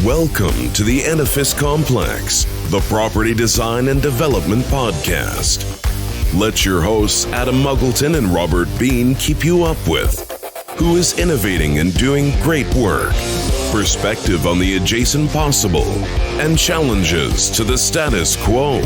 Welcome to the Edifice Complex, the property design and development podcast. Let your hosts Adam Muggleton and Robert Bean keep you up with who is innovating and doing great work, perspective on the adjacent possible, and challenges to the status quo.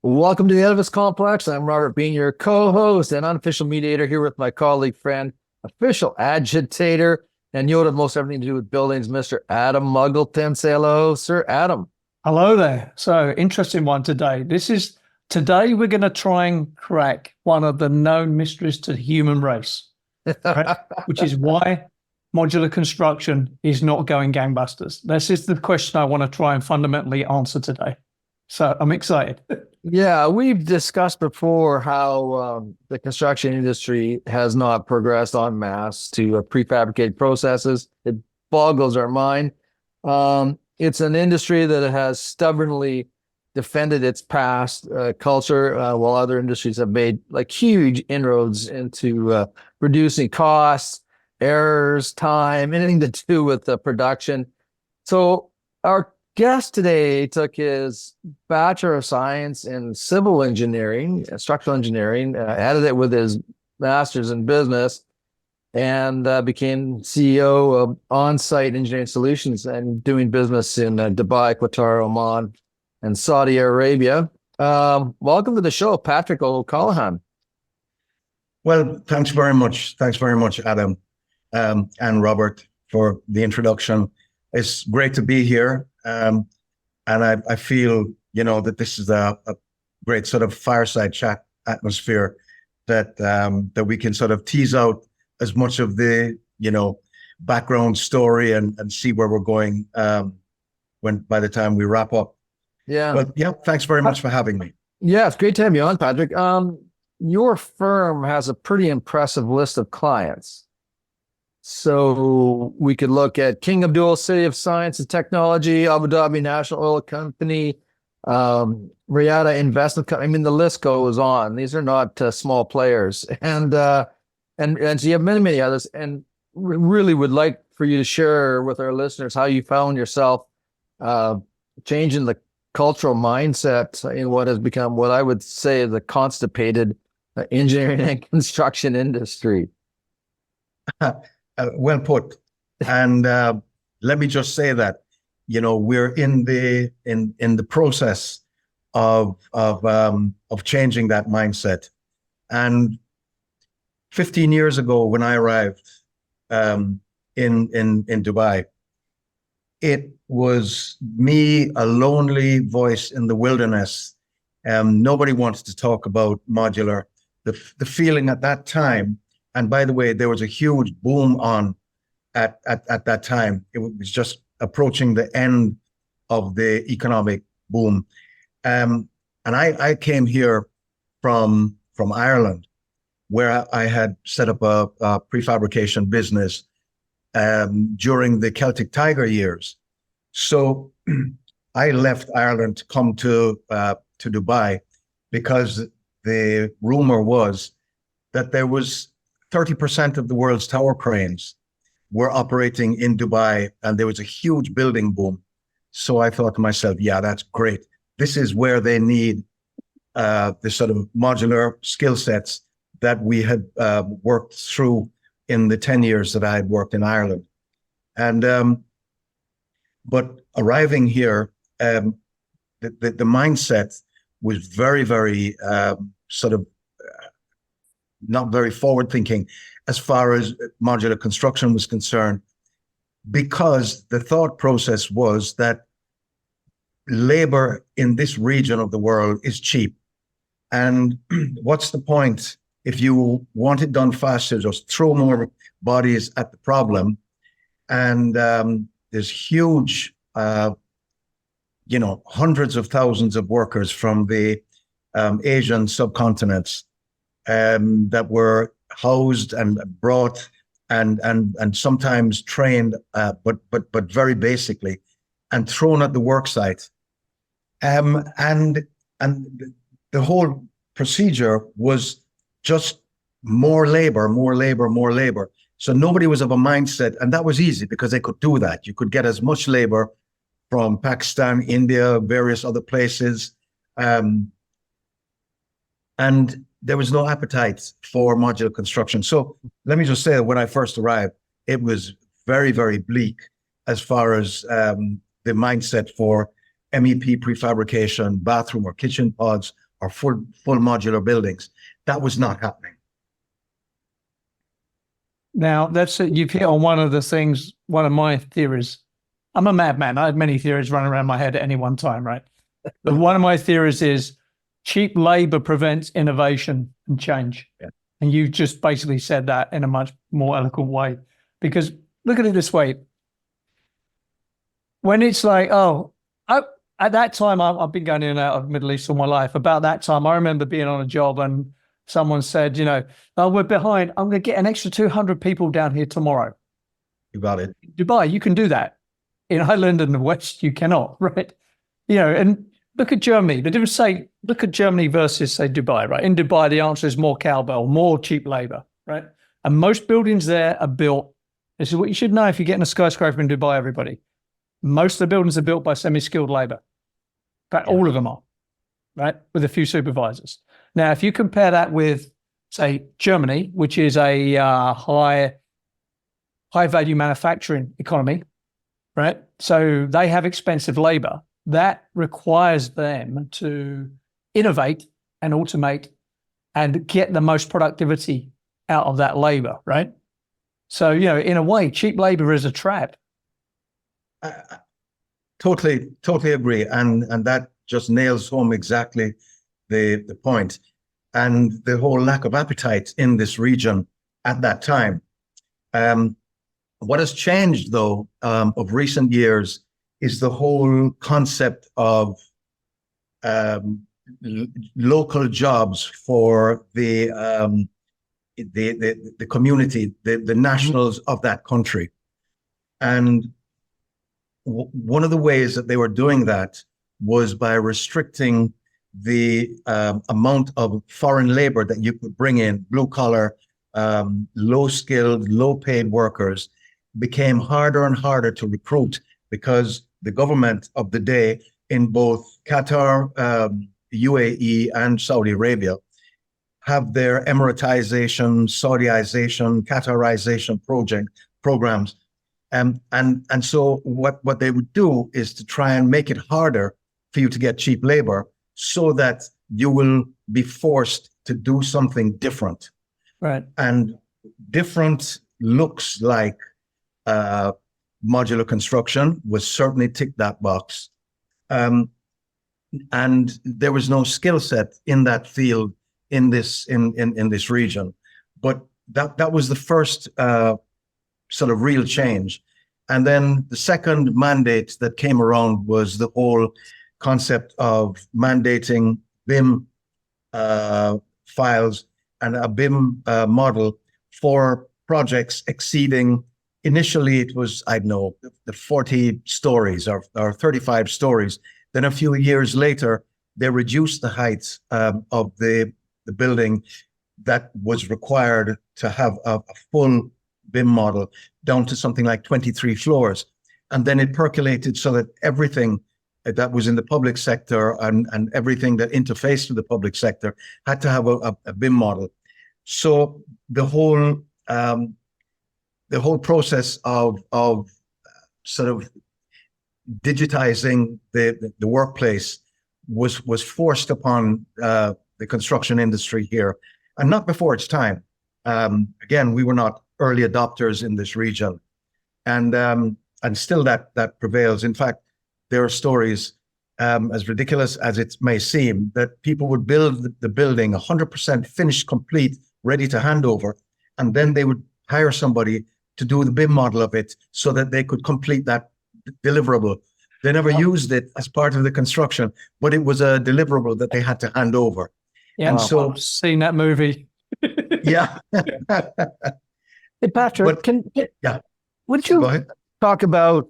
Welcome to the Edifice Complex. I'm Robert Bean, your co-host and unofficial mediator, here with my colleague, friend, official agitator, and you would have most everything to do with buildings, Mr. Adam Muggleton. Say hello, Sir Adam. Hello there. So, interesting one today. Today we're going to try and crack one of the known mysteries to the human race, right? Which is why modular construction is not going gangbusters. This is the question I want to try and fundamentally answer today. So I'm excited. Yeah, we've discussed before how the construction industry has not progressed en masse to prefabricated processes. It boggles our mind. It's an industry that has stubbornly defended its past culture, while other industries have made like huge inroads into reducing costs, errors, time, anything to do with production. So our guest today took his Bachelor of Science in Civil Engineering, Structural Engineering, added it with his Master's in Business, and became CEO of On-Site Engineering Solutions and doing business in Dubai, Qatar, Oman, and Saudi Arabia. Welcome to the show, Patrick O'Callaghan. Well, thanks very much. Thanks very much, Adam and Robert, for the introduction. It's great to be here. And I feel, that this is a great sort of fireside chat atmosphere that we can sort of tease out as much of the, background story and see where we're going by the time we wrap up. Yeah. But yeah, thanks very much for having me. Yeah, it's great to have you on, Patrick. Your firm has a pretty impressive list of clients. So we could look at King Abdul City of Science and Technology, Abu Dhabi National Oil Company, Riyadh Investment Company. I mean, the list goes on. These are not small players, and so you have many, many others. And really would like for you to share with our listeners how you found yourself changing the cultural mindset in what has become what I would say the constipated engineering and construction industry. Well put. And let me just say that, we're in the process of changing that mindset. And 15 years ago, when I arrived in Dubai, it was me, a lonely voice in the wilderness. Nobody wanted to talk about modular. The feeling at that time. And by the way, there was a huge boom on at that time. It was just approaching the end of the economic boom. And I came here from Ireland, where I had set up a prefabrication business during the Celtic Tiger years. So I left Ireland to come to Dubai because the rumor was that there was 30% of the world's tower cranes were operating in Dubai, and there was a huge building boom. So I thought to myself, yeah, that's great. This is where they need the sort of modular skill sets that we had worked through in the 10 years that I had worked in Ireland. And but arriving here, the mindset was very, very sort of not very forward thinking as far as modular construction was concerned, because the thought process was that labor in this region of the world is cheap. And what's the point if you want it done faster? Just throw more bodies at the problem. And there's huge, hundreds of thousands of workers from the Asian subcontinents that were housed and brought and sometimes trained, but very basically, and thrown at the work site. And the whole procedure was just more labor, more labor, more labor. So nobody was of a mindset, and that was easy because they could do that. You could get as much labor from Pakistan, India, various other places. And there was no appetite for modular construction. So let me just say that when I first arrived, it was very, very bleak as far as the mindset for MEP prefabrication, bathroom or kitchen pods, or full modular buildings. That was not happening. Now, you've hit on one of the things, one of my theories. I'm a madman. I have many theories running around my head at any one time, right? But one of my theories is cheap labor prevents innovation and change. Yeah. And you just basically said that in a much more eloquent way. Because look at it this way. When it's like, at that time, I've been going in and out of Middle East all my life. About that time, I remember being on a job and someone said, oh, we're behind. I'm going to get an extra 200 people down here tomorrow. You got it. Dubai, you can do that. In Ireland and the West, you cannot, right? And look at Germany. The difference, look at Germany versus, say, Dubai, right? In Dubai, the answer is more cowbell, more cheap labor, right? And most buildings there are built. This is what you should know if you're getting a skyscraper in Dubai, everybody. Most of the buildings are built by semi-skilled labor. In fact, all of them are, right? With a few supervisors. Now, if you compare that with, say, Germany, which is a high-value manufacturing economy, right? So they have expensive labor. That requires them to innovate and automate and get the most productivity out of that labor, right? So, in a way, cheap labor is a trap. Totally agree. And that just nails home exactly the point. And the whole lack of appetite in this region at that time. What has changed, though, of recent years is the whole concept of local jobs for the community, the nationals of that country. And one of the ways that they were doing that was by restricting the amount of foreign labor that you could bring in, blue collar, low skilled, low paid workers became harder and harder to recruit because the government of the day in both Qatar, UAE, and Saudi Arabia have their Emiratization, Saudization, Qatarization programs. And so what they would do is to try and make it harder for you to get cheap labor so that you will be forced to do something different. Right. And different looks like modular construction was certainly ticked that box. And there was no skill set in that field in this region. But that was the first sort of real change. And then the second mandate that came around was the whole concept of mandating BIM files and a BIM model for projects exceeding, initially it was, I don't know, the 40 stories or 35 stories. Then a few years later, they reduced the height of the building that was required to have a full BIM model down to something like 23 floors. And then it percolated so that everything that was in the public sector and everything that interfaced with the public sector had to have a BIM model. So the whole process of sort of digitizing the workplace was forced upon the construction industry here, and not before its time. Again, we were not early adopters in this region, and still that prevails. In fact, there are stories, as ridiculous as it may seem, that people would build the building 100% finished, complete, ready to hand over, and then they would hire somebody to do the BIM model of it so that they could complete that deliverable. They never used it as part of the construction, but it was a deliverable that they had to hand over. Yeah, and so I've seen that movie. Yeah. Hey, Patrick, would you talk about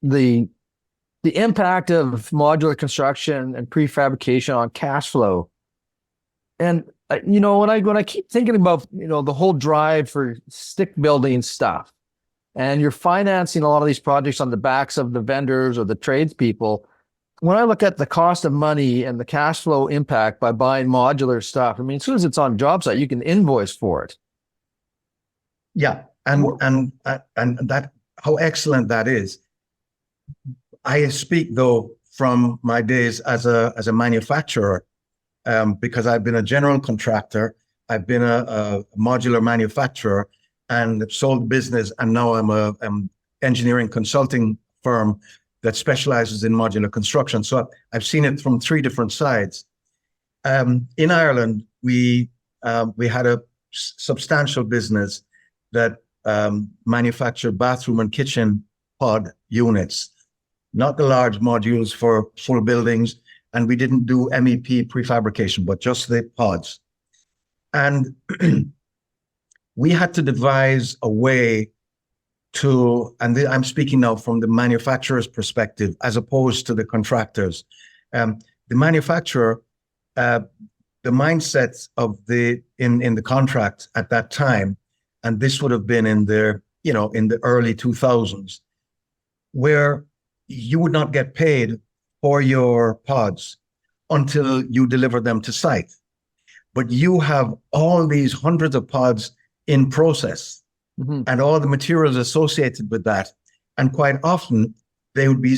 the impact of modular construction and prefabrication on cash flow? And when I keep thinking about, the whole drive for stick building stuff, and you're financing a lot of these projects on the backs of the vendors or the tradespeople. When I look at the cost of money and the cash flow impact by buying modular stuff, I mean, as soon as it's on job site, you can invoice for it. Yeah, and that, how excellent that is. I speak though from my days as a manufacturer, because I've been a general contractor, I've been a modular manufacturer, and sold business, and now I'm a engineering consulting firm that specializes in modular construction. So I've seen it from three different sides. In Ireland, we had a substantial business that manufactured bathroom and kitchen pod units, not the large modules for full buildings, and we didn't do MEP prefabrication, but just the pods. And we had to devise a way to, and I'm speaking now from the manufacturer's perspective as opposed to the contractors. The manufacturer, the mindset of in the contract at that time, and this would have been in the early 2000s, where you would not get paid for your pods until you deliver them to site. But you have all these hundreds of pods in process, and all the materials associated with that. And quite often they would be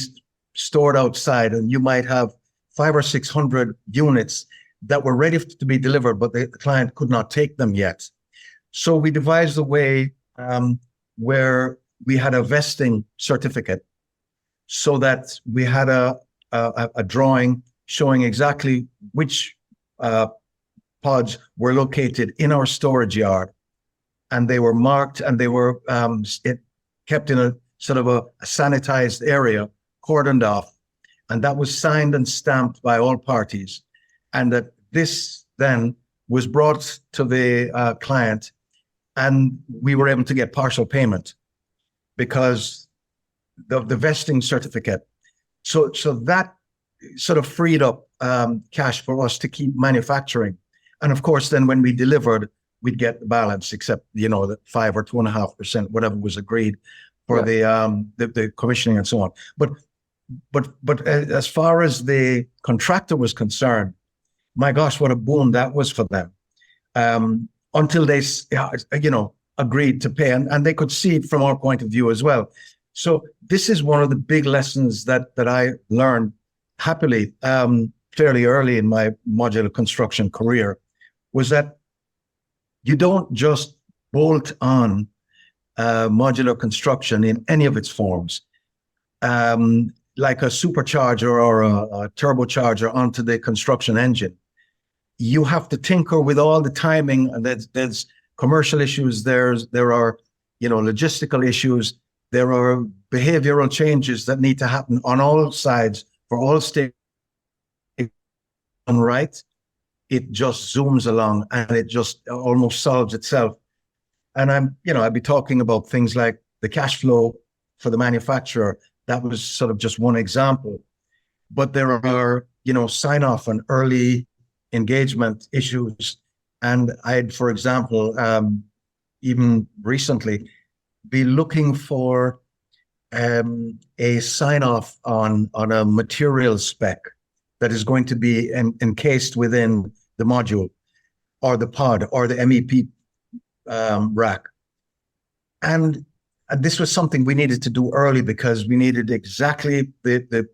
stored outside, and you might have 500 or 600 units that were ready to be delivered, but the client could not take them yet. So we devised a way where we had a vesting certificate, so that we had a drawing showing exactly which pods were located in our storage yard, and they were marked, and they were kept in a sort of a sanitized area, cordoned off, and that was signed and stamped by all parties. And that this then was brought to the client, and we were able to get partial payment because of the vesting certificate. So that sort of freed up cash for us to keep manufacturing. And of course, then when we delivered, we'd get the balance, except, the 5 or 2.5%, whatever was agreed for the commissioning and so on. But as far as the contractor was concerned, my gosh, what a boon that was for them. Until they, agreed to pay, and they could see it from our point of view as well. So this is one of the big lessons that I learned happily fairly early in my modular construction career, was that you don't just bolt on modular construction in any of its forms, like a supercharger or a turbocharger onto the construction engine. You have to tinker with all the timing, and there's commercial issues, there are logistical issues, there are behavioral changes that need to happen on all sides for all stakeholders. Right, it just zooms along, and it just almost solves itself. And I'd be talking about things like the cash flow for the manufacturer. That was sort of just one example, but there are sign off and early engagement issues. And I'd, for example, even recently, be looking for a sign off on a material spec that is going to be encased within the module or the pod or the MEP rack. And this was something we needed to do early, because we needed exactly the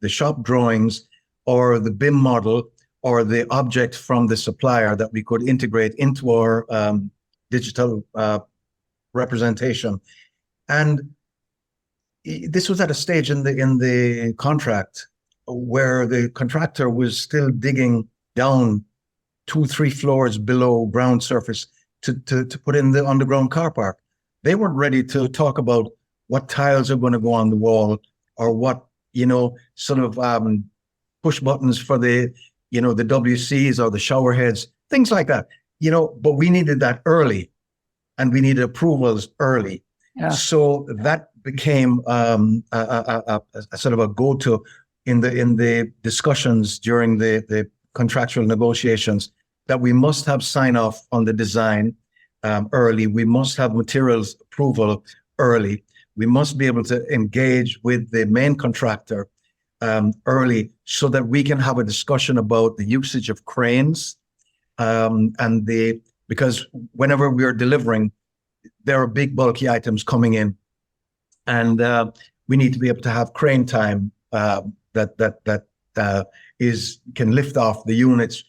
shop drawings or the BIM model or the object from the supplier that we could integrate into our digital representation. And this was at a stage in the contract where the contractor was still digging down 2-3 floors below ground surface to put in the underground car park. They weren't ready to talk about what tiles are going to go on the wall, or what, sort of push buttons for the WCs or the shower heads, things like that, but we needed that early, and we needed approvals early. Yeah. So that became a sort of a go-to in the discussions during the contractual negotiations. that we must have sign off on the design early. We must have materials approval early. We must be able to engage with the main contractor early so that we can have a discussion about the usage of cranes because whenever we are delivering, there are big bulky items coming in, and we need to be able to have crane time that can lift off the units,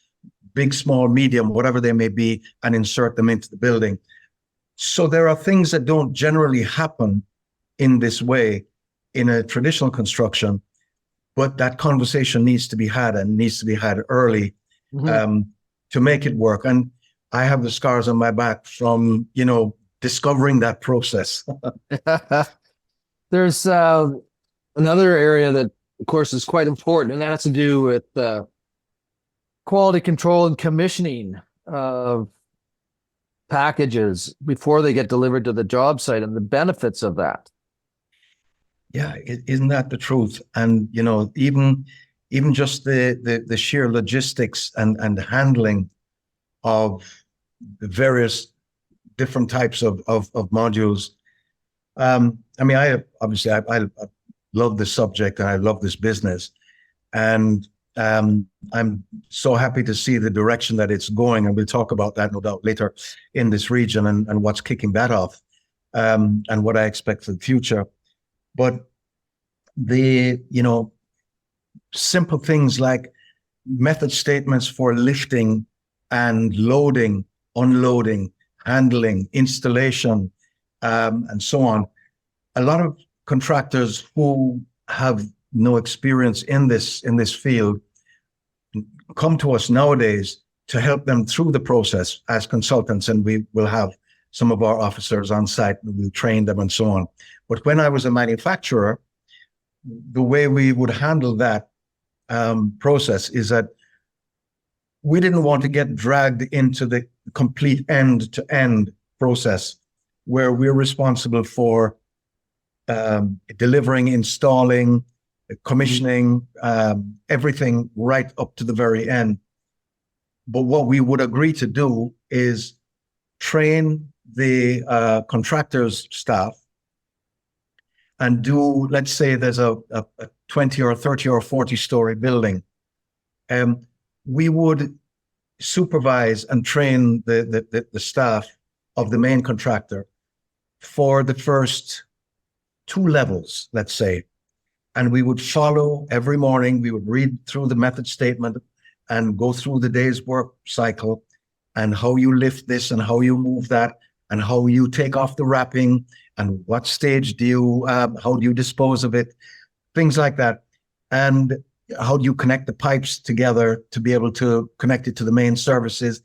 big, small, medium, whatever they may be, and insert them into the building. So there are things that don't generally happen in this way in a traditional construction, but that conversation needs to be had and needs to be had early to make it work. And I have the scars on my back from, discovering that process. There's another area that, of course, is quite important, and that has to do with quality control and commissioning of packages before they get delivered to the job site and the benefits of that. Yeah, isn't that the truth? And, even just the sheer logistics and handling of the various different types of modules. I love this subject and I love this business. And I'm so happy to see the direction that it's going. And we'll talk about that, no doubt, later in this region and what's kicking that off and what I expect for the future. But simple things like method statements for lifting and loading, unloading, handling, installation, and so on. A lot of contractors who have no experience in this field come to us nowadays to help them through the process as consultants, and we will have some of our officers on site, we'll train them and so on. But when I was a manufacturer, the way we would handle that process is that we didn't want to get dragged into the complete end-to-end process where we're responsible for delivering, installing, commissioning, everything right up to the very end. But what we would agree to do is train the contractor's staff and do, let's say there's a 20 or 30 or 40 story building. We would supervise and train the staff of the main contractor for the first 2 levels, let's say. And we would follow every morning, we would read through the method statement and go through the day's work cycle and how you lift this and how you move that and how you take off the wrapping and what stage do you, how do you dispose of it, things like that. And how do you connect the pipes together to be able to connect it to the main services.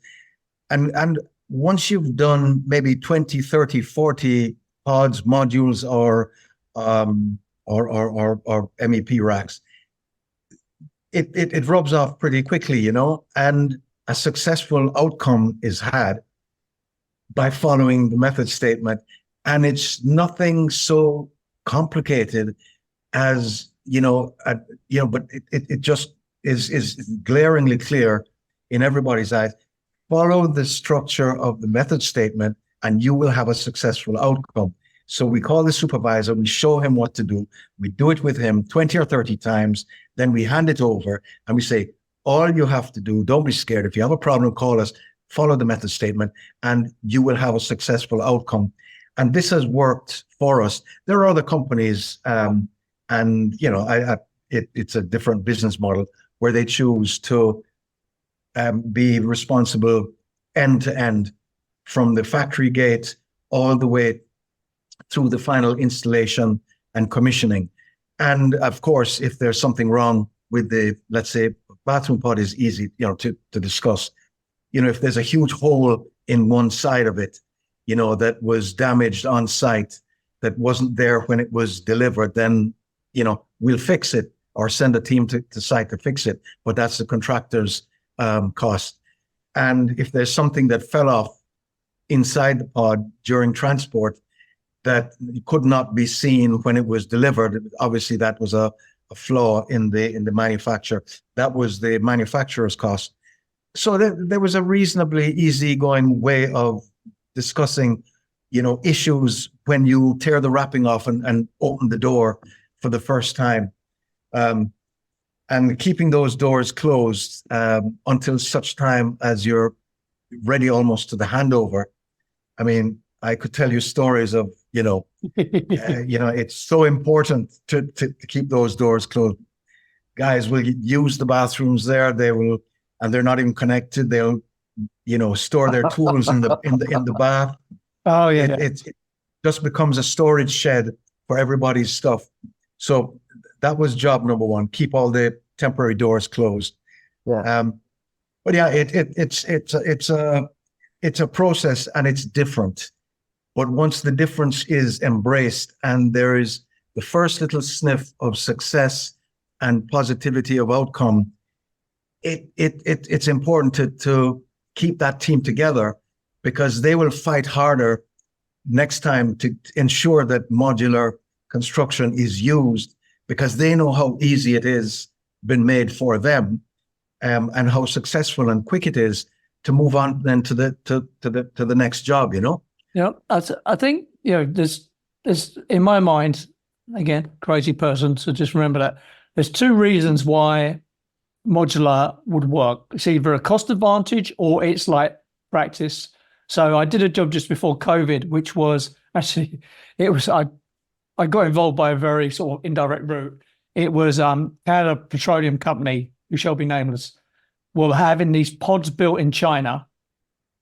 And once you've done maybe 20, 30, 40 pods, modules, or MEP racks, it rubs off pretty quickly, and a successful outcome is had by following the method statement. And it's nothing so complicated as, but it just is glaringly clear in everybody's eyes. Follow the structure of the method statement and you will have a successful outcome. So we call the supervisor, we show him what to do. We do it with him 20 or 30 times. Then we hand it over and we say, all you have to do, don't be scared. If you have a problem, call us, follow the method statement, and you will have a successful outcome. And this has worked for us. There are other companies, it's a different business model where they choose to be responsible end to end from the factory gate all the way through the final installation and commissioning. And of course, if there's something wrong with the, let's say, bathroom pod is easy, to discuss. If there's a huge hole in one side of it, that was damaged on site, that wasn't there when it was delivered, then, we'll fix it or send a team to site to fix it. But that's the contractor's cost. And if there's something that fell off inside the pod during transport that could not be seen when it was delivered, obviously that was a flaw in the manufacture. That was the manufacturer's cost. So there was a reasonably easygoing way of discussing, issues when you tear the wrapping off and open the door for the first time, and keeping those doors closed until such time as you're ready almost to the handover. I mean, I could tell you stories of, it's so important to keep those doors closed. Guys will use the bathrooms there. They will, and they're not even connected. They'll, store their tools in the bath. Oh yeah. It just becomes a storage shed for everybody's stuff. So that was job number one: keep all the temporary doors closed. Yeah. But yeah, it's a process, and it's different. But once the difference is embraced and there is the first little sniff of success and positivity of outcome, it's important to keep that team together, because they will fight harder next time to ensure that modular construction is used, because they know how easy it is been made for them, and how successful and quick it is to move on then to the next job. Yeah, I think there's in my mind, again, crazy person, so just remember that there's two reasons why modular would work. It's either a cost advantage or it's like practice. So I did a job just before COVID, which was I got involved by a very sort of indirect route. It was Canada Petroleum Company, who shall be nameless, were having these pods built in China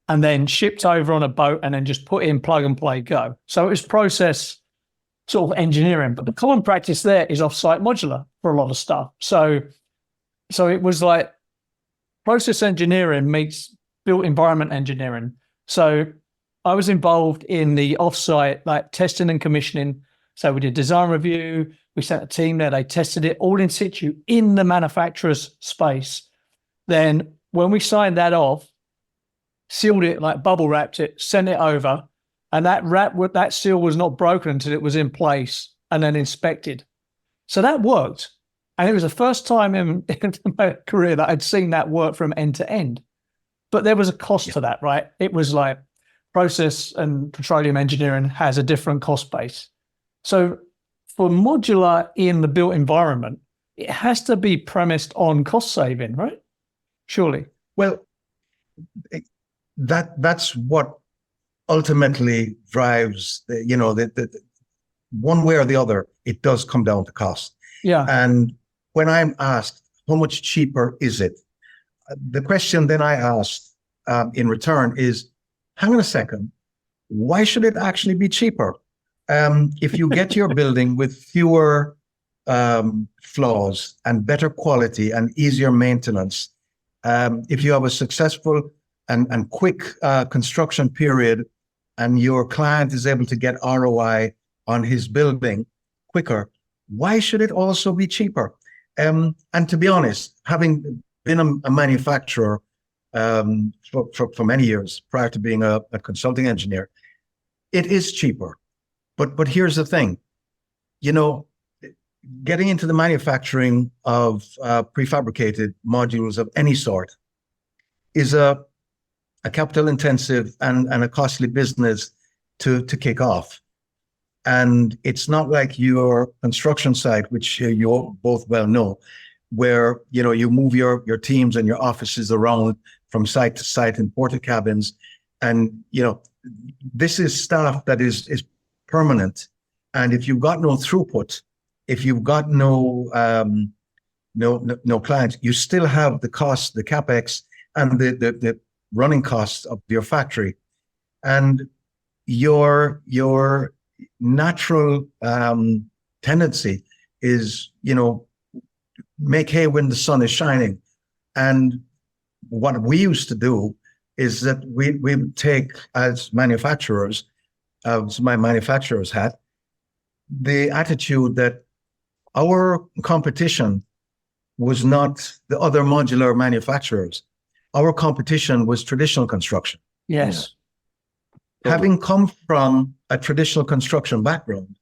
and then shipped over on a boat and then just put in, plug and play, go. So it was process sort of engineering, but the common practice there is off-site modular for a lot of stuff. So it was like process engineering meets built environment engineering. So I was involved in the off-site, like testing and commissioning. So we did design review, we sent a team there, they tested it all in situ in the manufacturer's space. Then when we signed that off, sealed it, like bubble wrapped it, sent it over, and that seal was not broken until it was in place and then inspected. So that worked. And it was the first time in my career that I'd seen that work from end to end. But there was a cost to that, right? It was like process and petroleum engineering has a different cost base. So for modular in the built environment, it has to be premised on cost saving, right? Surely. Well, that's what ultimately drives the one way or the other. It does come down to cost. Yeah. And when I'm asked how much cheaper is it, the question then I asked in return is, hang on a second, why should it actually be cheaper? If you get your building with fewer flaws and better quality and easier maintenance, if you have a successful and quick construction period, and your client is able to get ROI on his building quicker, why should it also be cheaper? And to be honest, having been a manufacturer for many years prior to being a consulting engineer, it is cheaper. But here's the thing, getting into the manufacturing of prefabricated modules of any sort is a capital intensive and a costly business to kick off. And it's not like your construction site, which you both well know, where you move your teams and your offices around from site to site in porta cabins, and this is staff that is permanent. And if you've got no throughput, if you've got no clients, you still have the cost, the capex, and the running costs of your factory, and your natural tendency is make hay when the sun is shining. And what we used to do is that we would take, as manufacturers, as my manufacturer's hat, the attitude that our competition was not the other modular manufacturers. Our competition was traditional construction. Yes. Having come from a traditional construction background,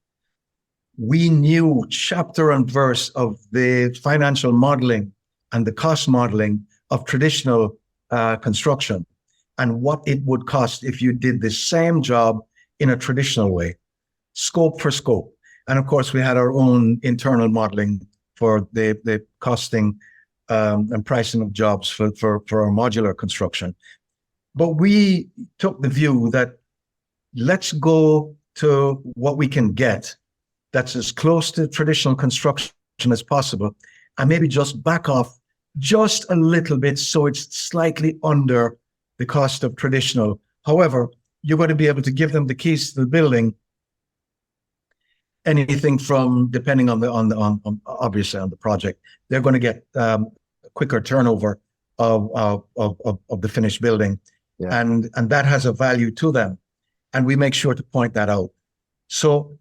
we knew chapter and verse of the financial modeling and the cost modeling of traditional construction and what it would cost if you did the same job in a traditional way, scope for scope. And of course, we had our own internal modeling for the costing and pricing of jobs for our modular construction. But we took the view that let's go to what we can get that's as close to traditional construction as possible, and maybe just back off just a little bit so it's slightly under the cost of traditional. However, you're going to be able to give them the keys to the building, anything from, depending on obviously on the project, they're going to get a quicker turnover of the finished building. Yeah. And that has a value to them. And we make sure to point that out. So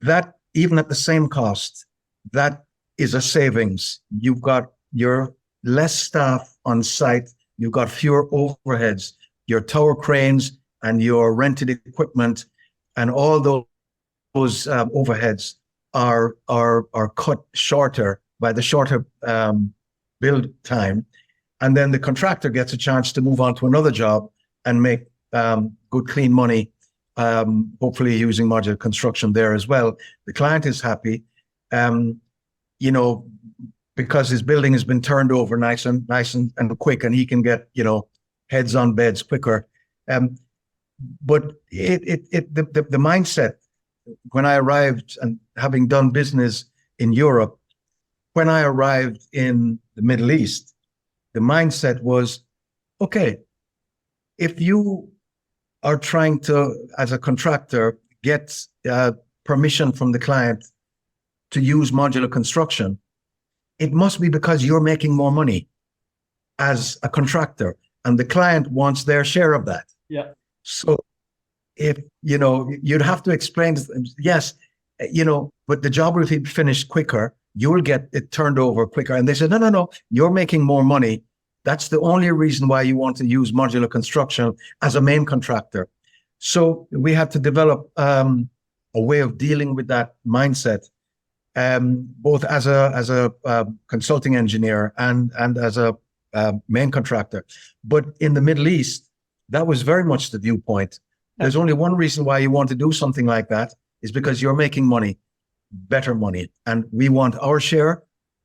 that even at the same cost, that is a savings. You've got your less staff on site, you've got fewer overheads, your tower cranes and your rented equipment and all those overheads are cut shorter by the shorter build time. And then the contractor gets a chance to move on to another job and make good, clean money, hopefully using modular construction there as well. The client is happy, because his building has been turned over nice and quick, and he can get, heads on beds quicker. But the mindset, when I arrived and having done business in Europe, when I arrived in the Middle East, the mindset was, okay, if you are trying to, as a contractor, get permission from the client to use modular construction, it must be because you're making more money as a contractor, and the client wants their share of that. Yeah. So if, you'd have to explain to them, yes, but the job will be finished quicker, you'll get it turned over quicker. And they said, no, you're making more money. That's the only reason why you want to use modular construction as a main contractor. So we had to develop a way of dealing with that mindset, both as a consulting engineer and as a main contractor. But in the Middle East, that was very much the viewpoint. There's only one reason why you want to do something like that, is because you're making money, better money, and we want our share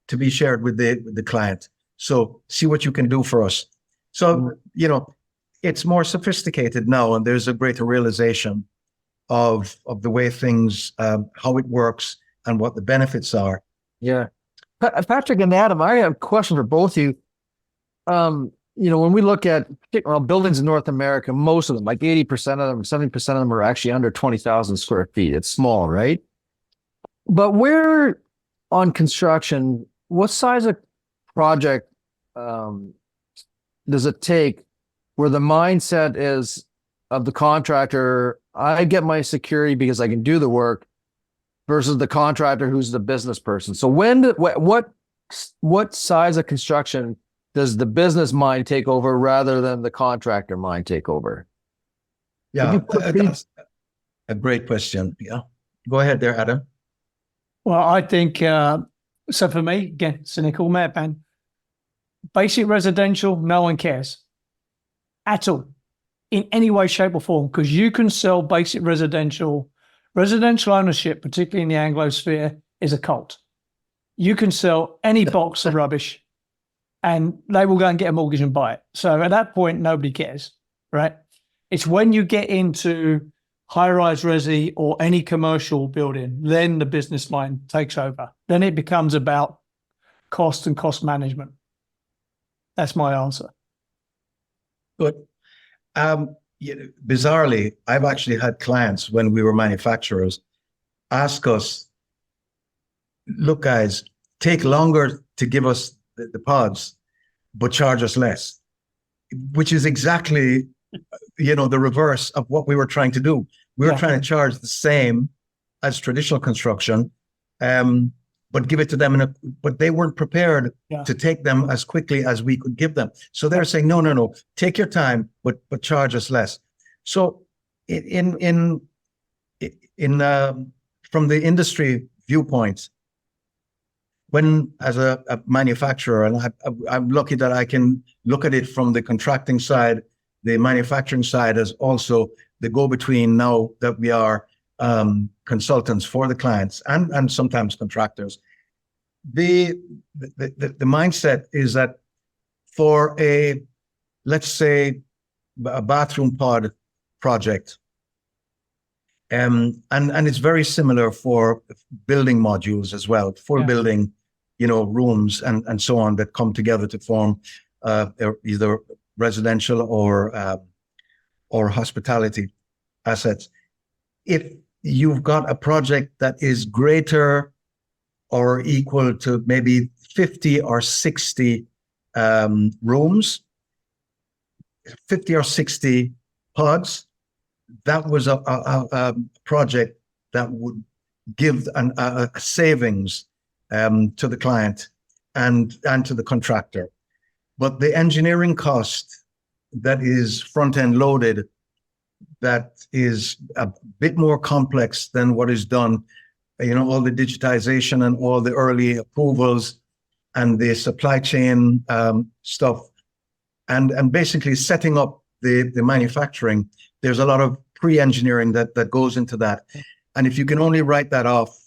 to be shared with the client. So see what you can do for us. So, it's more sophisticated now, and there's a greater realization of the way things, how it works and what the benefits are. Yeah. Patrick and Adam, I have a question for both of you. When we look at buildings in North America, most of them, like 80% of them, 70% of them are actually under 20,000 square feet. It's small, right? But where on construction, what size of project does it take where the mindset is of the contractor, I get my security because I can do the work, versus the contractor who's the business person? So what size of construction does the business mind take over rather than the contractor mind take over? Yeah, that's a great question. Yeah, go ahead there, Adam. Well, I think, so for me, again, cynical madman, basic residential, no one cares at all in any way, shape or form, because you can sell basic residential ownership, particularly in the Anglo sphere, is a cult. You can sell any box of rubbish and they will go and get a mortgage and buy it. So at that point, nobody cares, right? It's when you get into high-rise resi or any commercial building, then the business line takes over. Then it becomes about cost and cost management. That's my answer. Good. Bizarrely, I've actually had clients, when we were manufacturers, ask us, look, guys, take longer to give us the pods, but charge us less, which is exactly, the reverse of what we were trying to do. We were trying to charge the same as traditional construction, but give it to them but they weren't prepared to take them as quickly as we could give them. So they're saying, no, take your time, but charge us less. So from the industry viewpoint, when as a manufacturer, and I'm lucky that I can look at it from the contracting side, the manufacturing side as also the go-between now that we are consultants for the clients and sometimes contractors. The mindset is that for let's say a bathroom pod project, and it's very similar for building modules as well, full building, rooms and so on that come together to form either residential or hospitality assets. If you've got a project that is greater or equal to maybe 50 or 60 rooms, 50 or 60 pods, that was a project that would give a savings to the client and to the contractor. But the engineering cost that is front-end loaded, that is a bit more complex than what is done, all the digitization and all the early approvals and the supply chain stuff, and basically setting up the manufacturing. There's a lot of pre-engineering that goes into that. And if you can only write that off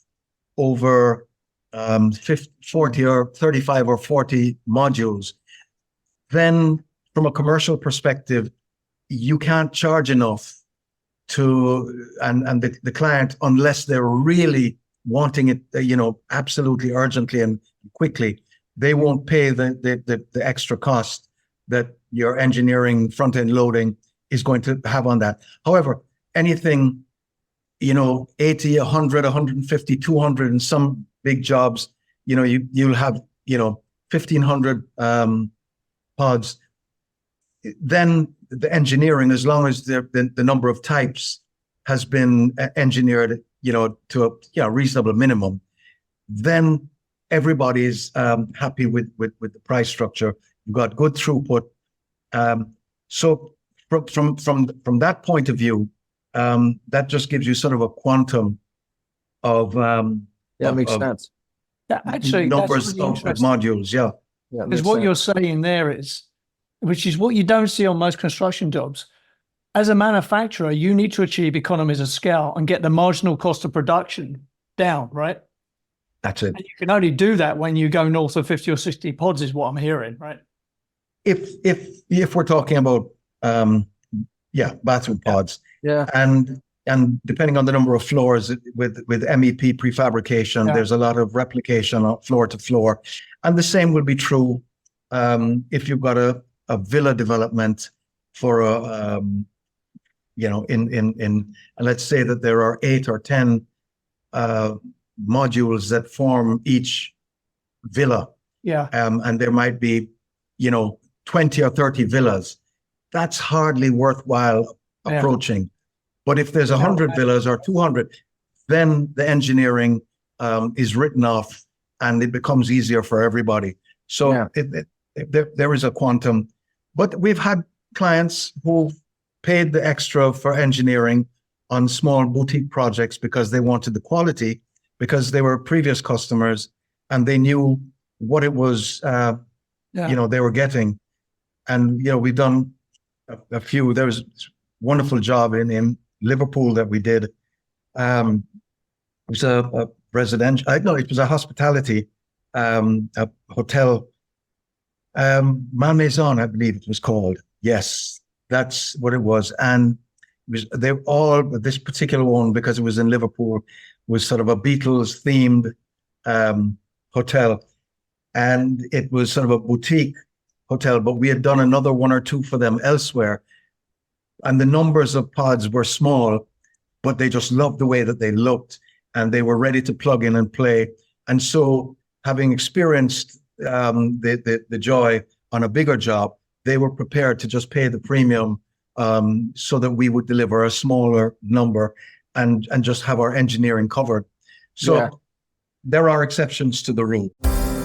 over 40 or 35 or 40 modules, then from a commercial perspective, you can't charge enough to, and the client, unless they're really wanting it, absolutely urgently and quickly, they won't pay the extra cost that your engineering front-end loading is going to have on that. However, anything, 80, 100, 150, 200 in some big jobs, you'll have, 1,500 pods. Then the engineering, as long as the number of types has been engineered, to a reasonable minimum, then everybody's happy with the price structure. You've got good throughput. So from that point of view, that just gives you sort of a quantum of makes sense. Yeah, actually, numbers really of modules. Yeah, because what you're saying there is, which is what you don't see on most construction jobs. As a manufacturer, you need to achieve economies of scale and get the marginal cost of production down, right? That's it. And you can only do that when you go north of 50 or 60 pods, is what I'm hearing, right? If we're talking about bathroom pods, and depending on the number of floors with MEP prefabrication, there's a lot of replication floor to floor, and the same will be true if you've got a villa development for and let's say that there are 8 or 10 modules that form each villa. And there might be 20 or 30 villas. That's hardly worthwhile approaching. But if there's 100 villas or 200, then the engineering is written off and it becomes easier for everybody. So there is a quantum. But we've had clients who paid the extra for engineering on small boutique projects because they wanted the quality, because they were previous customers and they knew what it was, they were getting. And, we've done a few. There was a wonderful job in Liverpool that we did. It was a residential, it was a hospitality, a hotel, Malmaison, I believe it was called. Yes, that's what it was. And this particular one, because it was in Liverpool, was sort of a Beatles themed hotel. And it was sort of a boutique hotel, but we had done another 1 or 2 for them elsewhere. And the numbers of pods were small, but they just loved the way that they looked and they were ready to plug in and play. And so having experienced the joy on a bigger job, they were prepared to just pay the premium so that we would deliver a smaller number and just have our engineering covered. So there are exceptions to the rule.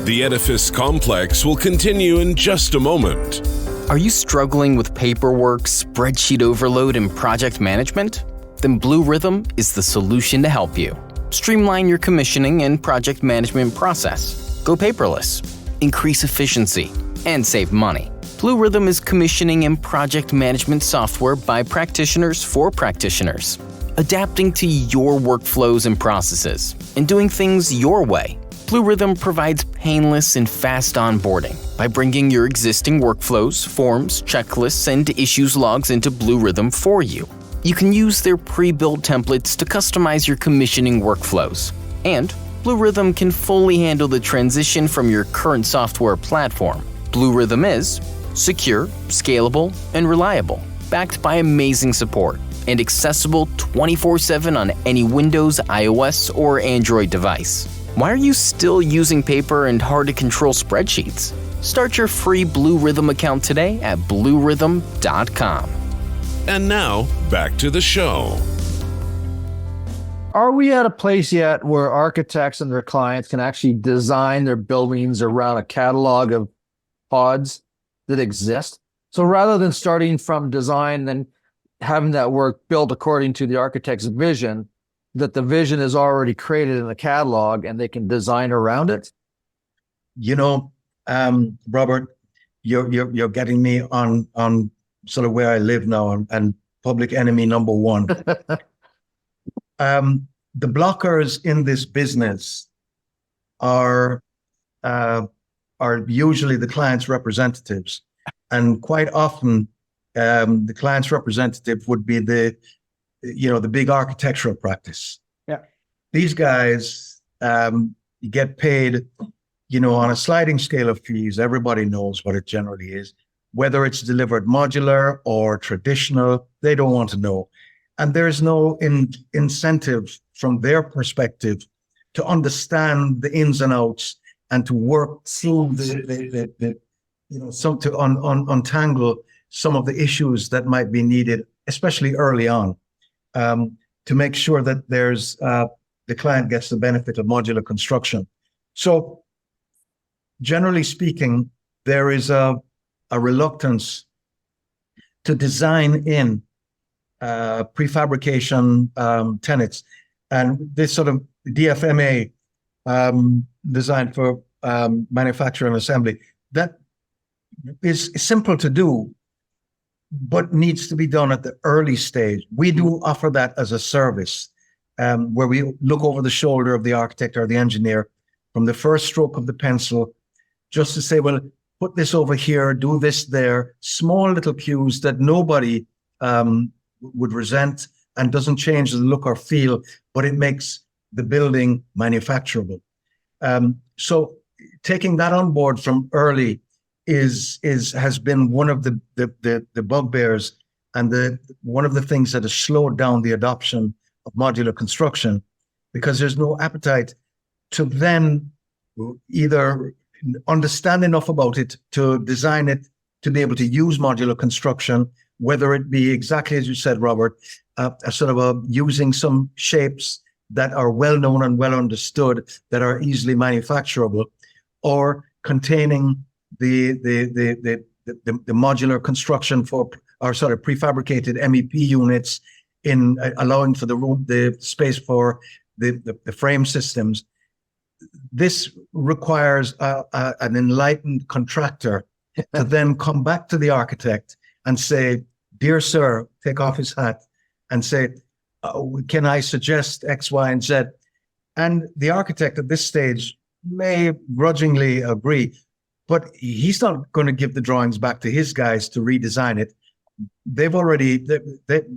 The Edifice Complex will continue in just a moment. Are you struggling with paperwork, spreadsheet overload, and project management? Then Blue Rhythm is the solution to help you. Streamline your commissioning and project management process. Go paperless, increase efficiency, and save money. Blue Rhythm is commissioning and project management software by practitioners for practitioners, adapting to your workflows and processes, and doing things your way. Blue Rhythm provides painless and fast onboarding by bringing your existing workflows, forms, checklists, and issues logs into Blue Rhythm for you. You can use their pre-built templates to customize your commissioning workflows. And Blue Rhythm can fully handle the transition from your current software platform. Blue Rhythm is secure, scalable, and reliable, backed by amazing support, and accessible 24/7 on any Windows, iOS, or Android device. Why are you still using paper and hard-to-control spreadsheets? Start your free Blue Rhythm account today at bluerhythm.com. And now, back to the show. Are we at a place yet where architects and their clients can actually design their buildings around a catalog of pods that exist? So rather than starting from design and having that work built according to the architect's vision, that the vision is already created in the catalog and they can design around it? Robert, you're getting me on sort of where I live now and public enemy number one. The blockers in this business are usually the client's representatives, and quite often the client's representative would be the big architectural practice. Yeah, these guys get paid, on a sliding scale of fees. Everybody knows what it generally is. Whether it's delivered modular or traditional, they don't want to know. And there's no incentive from their perspective to understand the ins and outs and to work through untangle some of the issues that might be needed, especially early on, to make sure that there's the client gets the benefit of modular construction. So generally speaking, there is a reluctance to design in prefabrication tenets, and this sort of DFMA design for manufacture and assembly, that is simple to do, but needs to be done at the early stage. We do offer that as a service, where we look over the shoulder of the architect or the engineer from the first stroke of the pencil, just to say, well, put this over here, do this there, small little cues that nobody would resent and doesn't change the look or feel, but it makes the building manufacturable. So taking that on board from early has been one of the bugbears and one of the things that has slowed down the adoption of modular construction, because there's no appetite to then either understand enough about it to design it to be able to use modular construction, whether it be exactly as you said, Robert, a sort of using some shapes that are well known and well understood that are easily manufacturable, or containing the modular construction for our sort of prefabricated MEP units, in allowing for the space for the frame systems. This requires an enlightened contractor to then come back to the architect and say, dear sir, take off his hat and say, can I suggest X, Y, and Z? And the architect at this stage may grudgingly agree, but he's not going to give the drawings back to his guys to redesign it. They've already,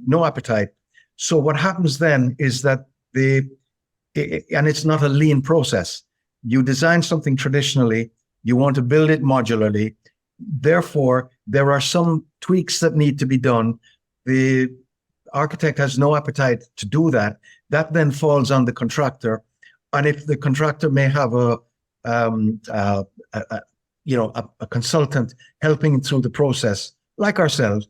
no appetite. So what happens then is that and it's not a lean process. You design something traditionally, you want to build it modularly. Therefore, there are some tweaks that need to be done. The architect has no appetite to do that. That then falls on the contractor. And if the contractor may have a consultant helping through the process, like ourselves,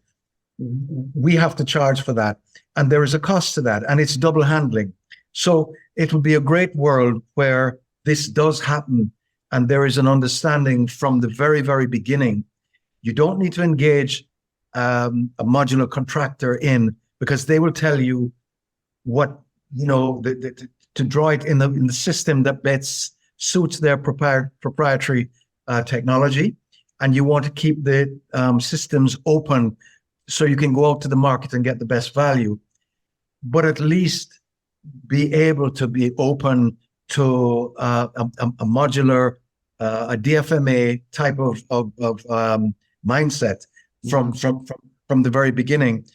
we have to charge for that. And there is a cost to that, and it's double handling. So it would be a great world where this does happen, and there is an understanding from the very, very beginning. You don't need to engage a modular contractor in, because they will tell you what, to draw it in the system that suits their proprietary technology, and you want to keep the systems open so you can go out to the market and get the best value, but at least be able to be open to a modular, a DFMA type of mindset from the very beginning.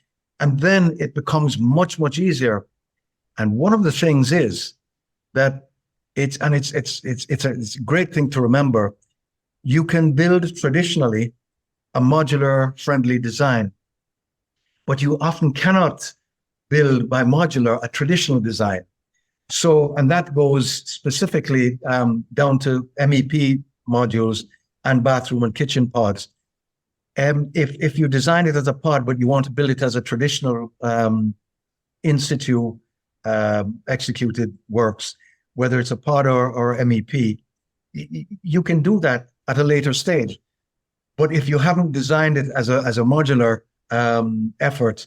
And then it becomes much, much easier. And one of the things is that it's a great thing to remember. You can build traditionally a modular friendly design, but you often cannot build by modular a traditional design. So, and that goes specifically down to MEP modules and bathroom and kitchen pods. If you design it as a pod, but you want to build it as a traditional in situ executed works, whether it's a pod or MEP, you can do that at a later stage. But if you haven't designed it as a modular effort,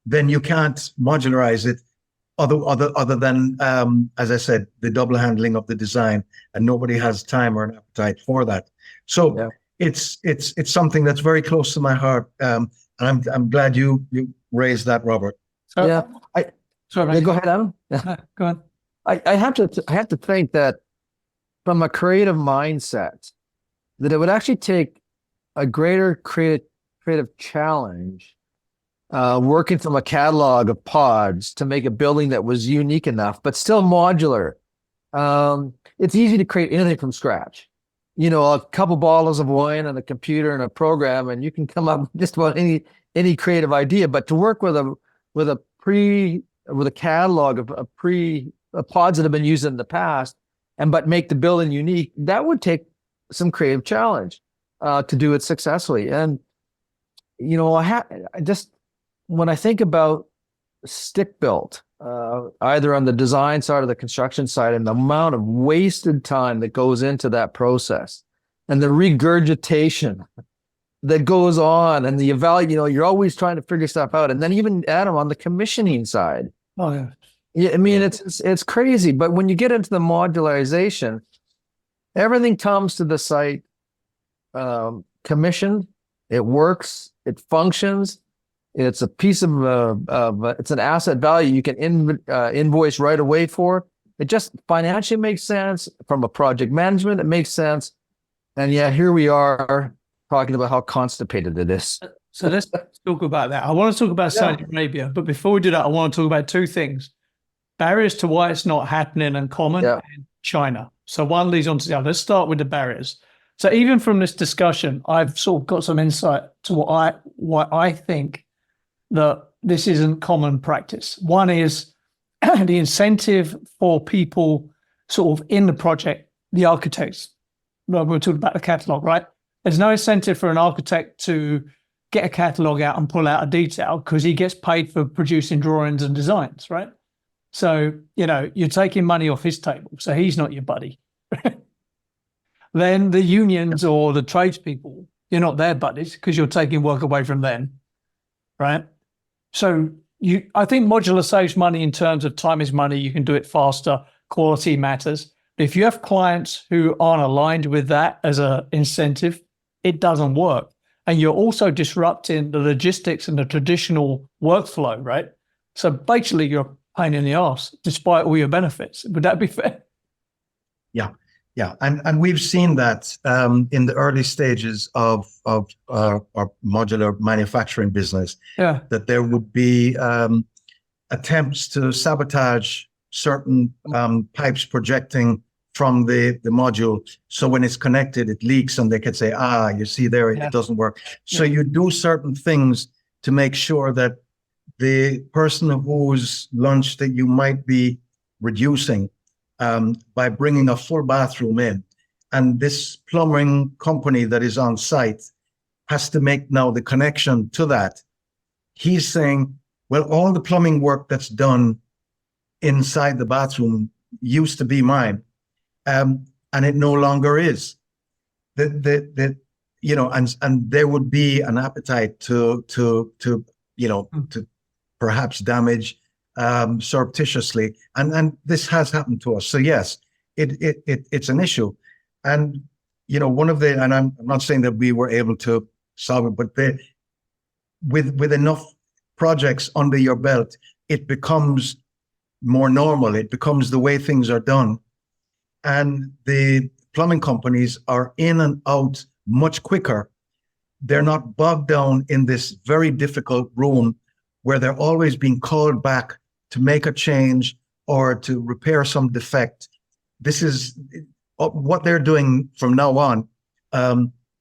then you can't modularize it other than, as I said, the double handling of the design, and nobody has time or an appetite for that. So yeah. It's something that's very close to my heart, and I'm glad you raised that, Robert. So, yeah, go ahead, Adam. Yeah. Go on. I have to think that from a creative mindset, that it would actually take a greater creative challenge working from a catalog of pods to make a building that was unique enough, but still modular. It's easy to create anything from scratch. You know, a couple bottles of wine and a computer and a program, and you can come up with just about any creative idea. But to work with a catalog of pods that have been used in the past, but make the building unique, that would take some creative challenge to do it successfully. And you know, when I think about stick built, either on the design side or the construction side, and the amount of wasted time that goes into that process, and the regurgitation that goes on, and the you know, you're always trying to figure stuff out. And then even Adam on the commissioning side. Oh yeah. Yeah, I mean, it's crazy. But when you get into the modularization, everything comes to the site commissioned, it works, it functions. It's a piece of it's an asset value you can invoice right away for. It just financially makes sense. From a project management, it makes sense. And yeah, here we are talking about how constipated it is. So let's talk about that. I want to talk about Saudi Arabia, but before we do that, I want to talk about two things: barriers to why it's not happening and common, and China. So one leads on to the other. Let's start with the barriers. So even from this discussion, I've sort of got some insight to why I think that this isn't common practice. One is the incentive for people sort of in the project, the architects. Well, we're talking about the catalog, right? There's no incentive for an architect to get a catalog out and pull out a detail because he gets paid for producing drawings and designs, right? So, you know, you're taking money off his table, so he's not your buddy. Then the unions or the tradespeople, you're not their buddies because you're taking work away from them, right? So I think modular saves money in terms of time is money. You can do it faster. Quality matters. But if you have clients who aren't aligned with that as an incentive, it doesn't work. And you're also disrupting the logistics and the traditional workflow, right? So basically you're a pain in the arse despite all your benefits. Would that be fair? Yeah. And we've seen that in the early stages of our modular manufacturing business, that there would be attempts to sabotage certain pipes projecting from the module. So when it's connected, it leaks, and they could say, you see there, it doesn't work. So you do certain things to make sure that the person whose lunch that you might be reducing by bringing a full bathroom in, and this plumbing company that is on site has to make now the connection to that. He's saying, well, all the plumbing work that's done inside the bathroom used to be mine, and it no longer is. You know, and there would be an appetite to perhaps damage surreptitiously, and this has happened to us. So yes, it's an issue. And, one of the, and I'm not saying that we were able to solve it, but with enough projects under your belt, it becomes more normal. It becomes the way things are done. And the plumbing companies are in and out much quicker. They're not bogged down in this very difficult room where they're always being called back to make a change or to repair some defect. This is what they're doing from now on,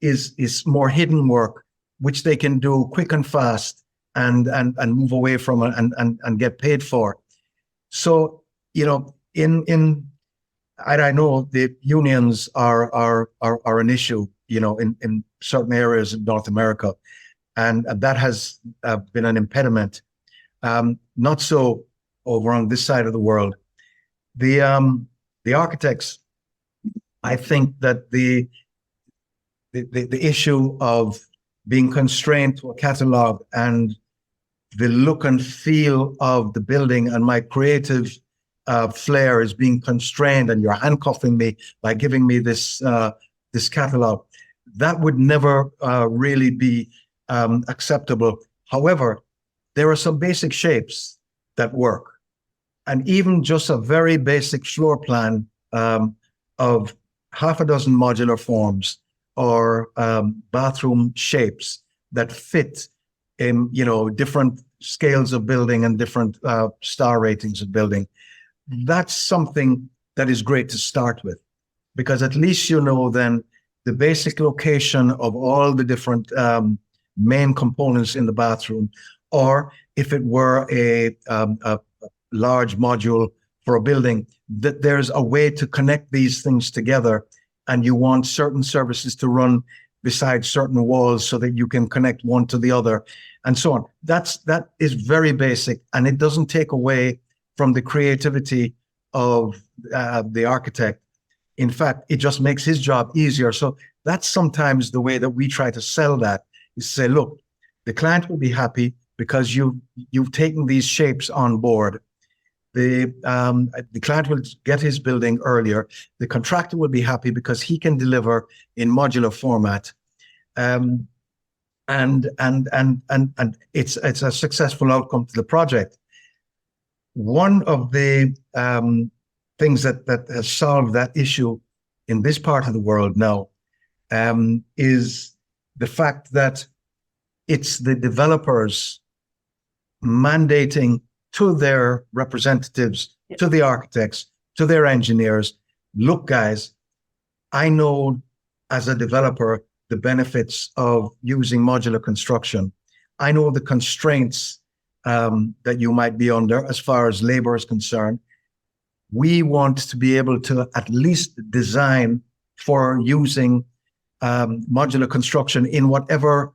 is more hidden work, which they can do quick and fast and move away from and get paid for. So, I know the unions are an issue, in certain areas in North America, and that has been an impediment. Not so over on this side of the world. The architects, I think that the issue of being constrained to a catalog and the look and feel of the building and my creative flair is being constrained, and you're handcuffing me by giving me this catalog, that would never really be acceptable. However, there are some basic shapes that work, and even just a very basic floor plan of half a dozen modular forms or bathroom shapes that fit in, different scales of building and different star ratings of building. That's something that is great to start with, because at least then the basic location of all the different main components in the bathroom, or if it were a large module for a building, that there's a way to connect these things together, and you want certain services to run beside certain walls so that you can connect one to the other, and so on. That is very basic, and it doesn't take away from the creativity of the architect. In fact, it just makes his job easier. So that's sometimes the way that we try to sell that, is say, look, the client will be happy because you've taken these shapes on board. The client will get his building earlier. The contractor will be happy because he can deliver in modular format, and it's a successful outcome to the project. One of the things that has solved that issue in this part of the world now is the fact that it's the developers mandating to their representatives, to the architects, to their engineers, look, guys, I know as a developer the benefits of using modular construction. I know the constraints that you might be under as far as labor is concerned. We want to be able to at least design for using modular construction in whatever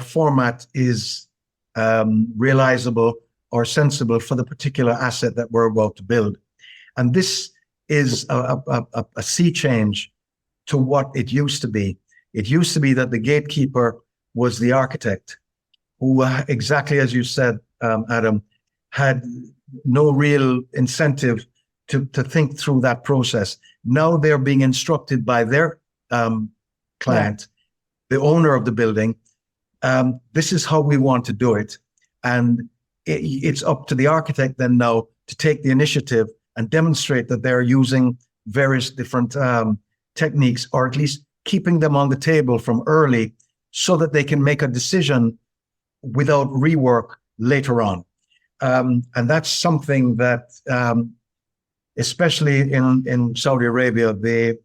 format is realizable or sensible for the particular asset that we're about to build. And this is a sea change to what it used to be. It used to be that the gatekeeper was the architect, who, exactly as you said, Adam, had no real incentive to think through that process. Now they're being instructed by their client, the owner of the building. This is how we want to do it. And it's up to the architect then now to take the initiative and demonstrate that they're using various different techniques, or at least keeping them on the table from early so that they can make a decision without rework later on. And that's something that, especially in Saudi Arabia, the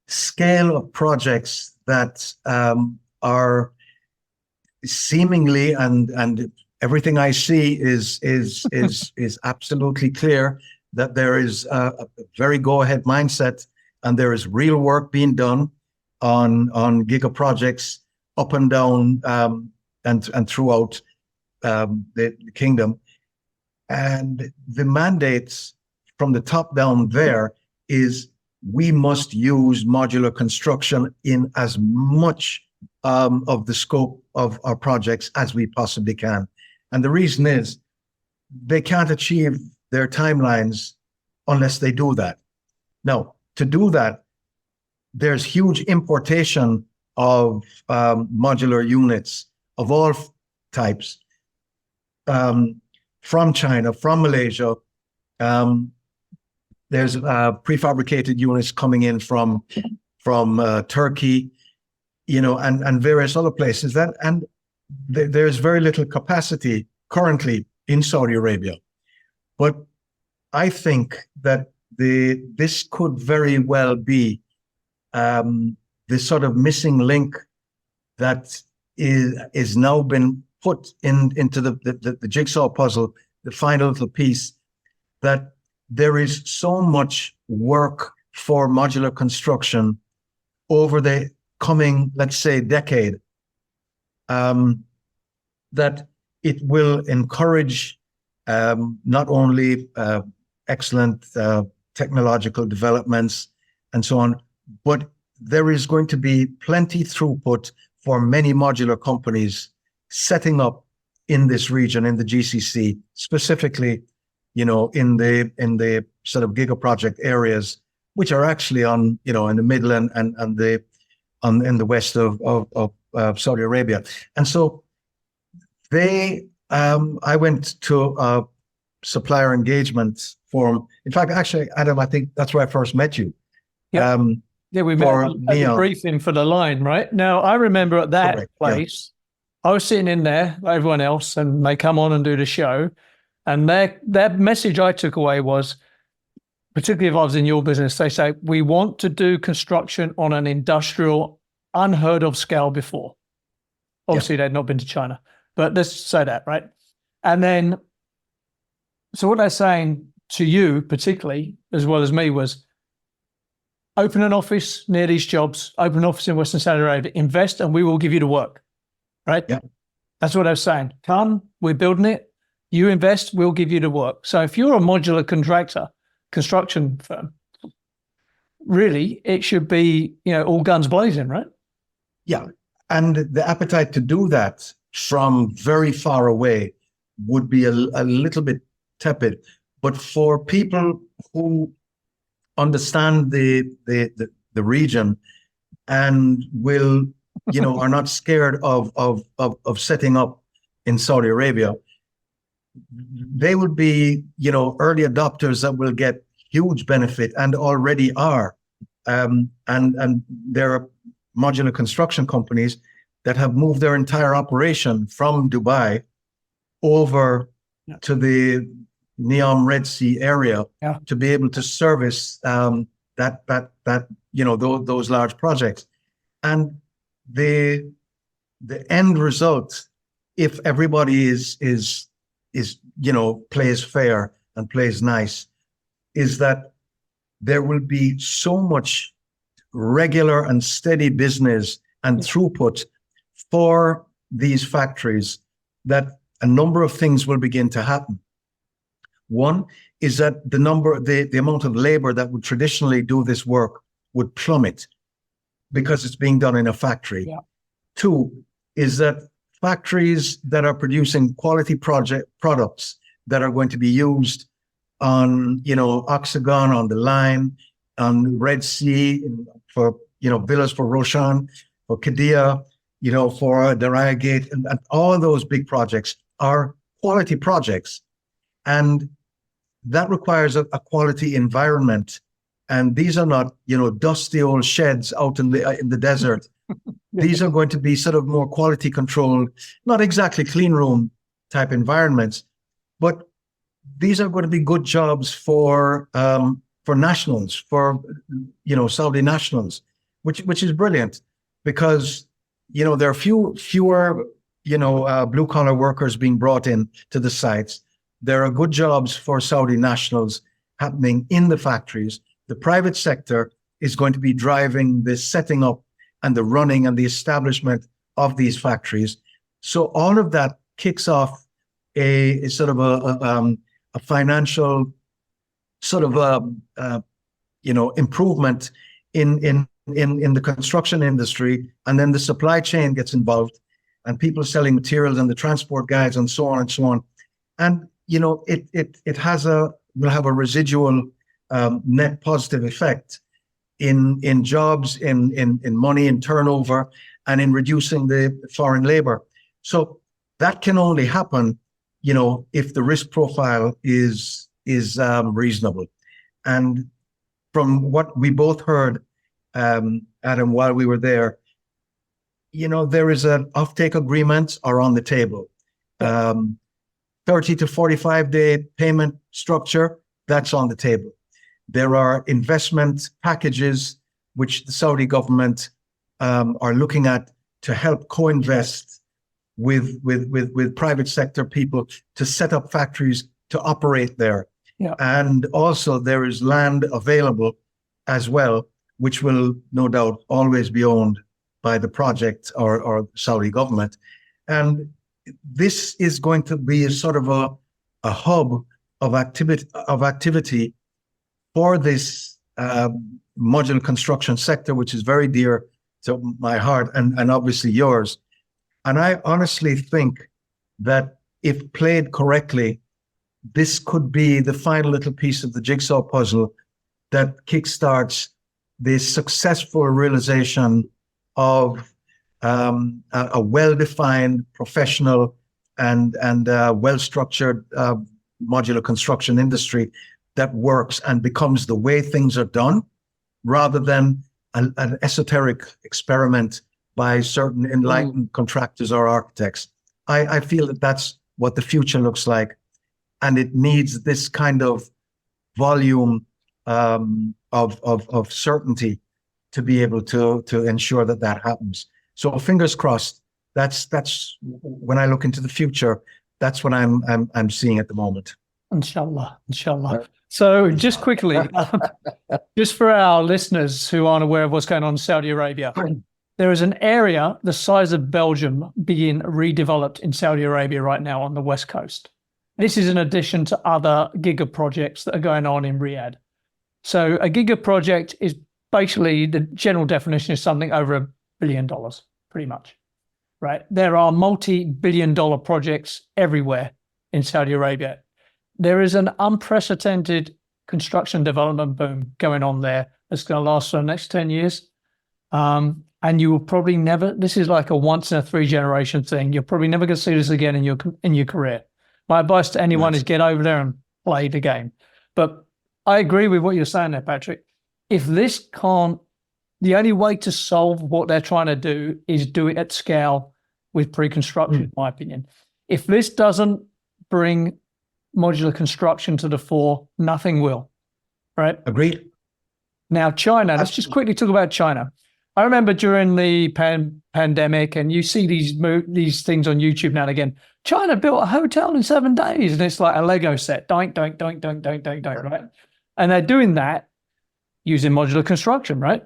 scale of projects that are seemingly, and everything I see is absolutely clear that there is a very go-ahead mindset, and there is real work being done on Giga projects up and down and throughout the kingdom. And the mandates from the top down there is we must use modular construction in as much of the scope of our projects as we possibly can. And the reason is they can't achieve their timelines unless they do that. Now, to do that, there's huge importation of modular units of all types from China, from Malaysia. There's prefabricated units coming in from Turkey, and various other places. There's very little capacity currently in Saudi Arabia. But I think that this could very well be this sort of missing link that is now been put into the jigsaw puzzle, the final little piece, that there is so much work for modular construction over the coming, let's say, decade, that it will encourage not only excellent technological developments and so on, but there is going to be plenty throughput for many modular companies setting up in this region, in the GCC, specifically, in the sort of Giga project areas, which are actually in the middle and in the west of Saudi Arabia. And so I went to a supplier engagement forum. In fact, actually, Adam, I think that's where I first met you. Yeah, we met at the briefing for the line, right? Now, I remember at that place, I was sitting in there, like everyone else, and they come on and do the show. And their message I took away was, particularly if I was in your business, they say, we want to do construction on an industrial, unheard of scale before. Obviously, they'd not been to China, but let's say that, right? And then, so what they're saying to you, particularly, as well as me, was open an office near these jobs, open an office in Western Saudi Arabia, invest, and we will give you the work, right? Yeah. That's what they're saying. Come, we're building it. You invest, we'll give you the work. So if you're a modular contractor, construction firm, really, it should be, all guns blazing, right? Yeah. And the appetite to do that from very far away would be a little bit tepid. But for people who understand the region and will, are not scared of setting up in Saudi Arabia, they will be, early adopters that will get huge benefit and already are. And there are modular construction companies that have moved their entire operation from Dubai over to the Neom Red Sea area to be able to service those large projects. And the end result, if everybody is plays fair and plays nice, is that there will be so much regular and steady business and throughput for these factories that a number of things will begin to happen. One is that the amount of labor that would traditionally do this work would plummet because it's being done in a factory. Yeah. Two is that factories that are producing quality products that are going to be used on, Oxagon, on the line, on Red Sea, for, villas for Roshan, for Qiddiya, for Daraya Gate, and all those big projects are quality projects. And that requires a quality environment. And these are not, dusty old sheds out in the desert. These are going to be sort of more quality controlled, not exactly clean room type environments, but these are going to be good jobs for nationals, for Saudi nationals, which is brilliant because there are fewer blue collar workers being brought in to the sites. There are good jobs for Saudi nationals happening in the factories. The private sector is going to be driving the setting up and the running and the establishment of these factories. So all of that kicks off a sort of a financial sort of improvement in the construction industry, and then the supply chain gets involved, and people selling materials and the transport guides and so on and so on, and it will have a residual net positive effect in jobs, in money, in turnover, and in reducing the foreign labor. So that can only happen, if the risk profile is reasonable. And from what we both heard, Adam, while we were there, there is an offtake agreements are on the table. 30 to 45 day payment structure, that's on the table. There are investment packages which the Saudi government are looking at to help co-invest with private sector people to set up factories to operate there. Yeah. And also there is land available as well, which will no doubt always be owned by the project or Saudi government. And this is going to be a sort of a hub of activity for this modular construction sector, which is very dear to my heart and obviously yours. And I honestly think that if played correctly, this could be the final little piece of the jigsaw puzzle that kickstarts the successful realization of a well-defined, professional, and well-structured modular construction industry that works and becomes the way things are done, rather than an esoteric experiment by certain enlightened contractors or architects. I feel that that's what the future looks like, and it needs this kind of volume of certainty to be able to ensure that happens. So fingers crossed. That's when I look into the future, that's what I'm seeing at the moment. Inshallah. So just quickly, just for our listeners who aren't aware of what's going on in Saudi Arabia, there is an area the size of Belgium being redeveloped in Saudi Arabia right now on the west coast. This is in addition to other Giga projects that are going on in Riyadh. So a Giga project is basically, the general definition is something over $1 billion, pretty much, right? There are multi-billion-dollar projects everywhere in Saudi Arabia. There is an unprecedented construction development boom going on there that's going to last for the next 10 years. And you will probably never, this is like a once in a 3 generation thing. You're probably never going to see this again in your career. My advice to anyone is get over there and play the game. But I agree with what you're saying there, Patrick. If this can't, the only way to solve what they're trying to do is do it at scale with pre-construction, in my opinion. If this doesn't bring modular construction to the fore, nothing will, right? Agreed. Now, China, let's just quickly talk about China. I remember during the pandemic, and you see these things on YouTube now and again, China built a hotel in 7 days, and it's like a Lego set, doink, right? And they're doing that using modular construction, right?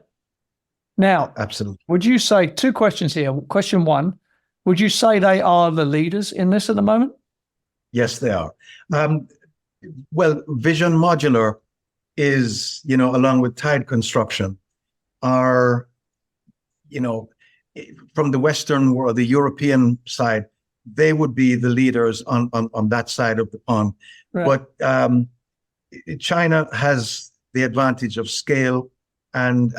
Now, absolutely. Would you say, 2 questions here. Question 1, would you say they are the leaders in this at the moment? Yes, they are. Well, Vision Modular is, along with Tide Construction, are, from the Western world, the European side, they would be the leaders on that side of the pond. Right. But China has the advantage of scale, and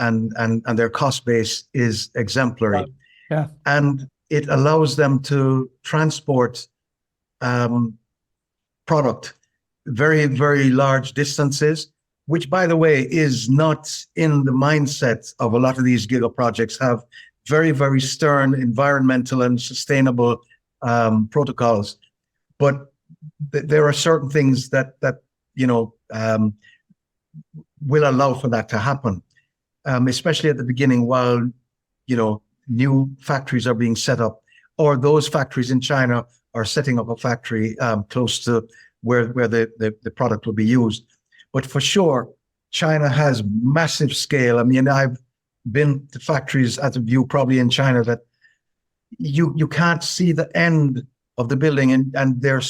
their cost base is exemplary. Right. Yeah. And it allows them to transport product very, very large distances, which, by the way, is not in the mindset of a lot of these Giga projects. Have very, very stern environmental and sustainable protocols. But there are certain things that will allow for that to happen, especially at the beginning, while new factories are being set up, or those factories in China are setting up a factory close to where the product will be used. But for sure, China has massive scale. I mean, I've been to factories as a view probably in China that you can't see the end of the building, and they're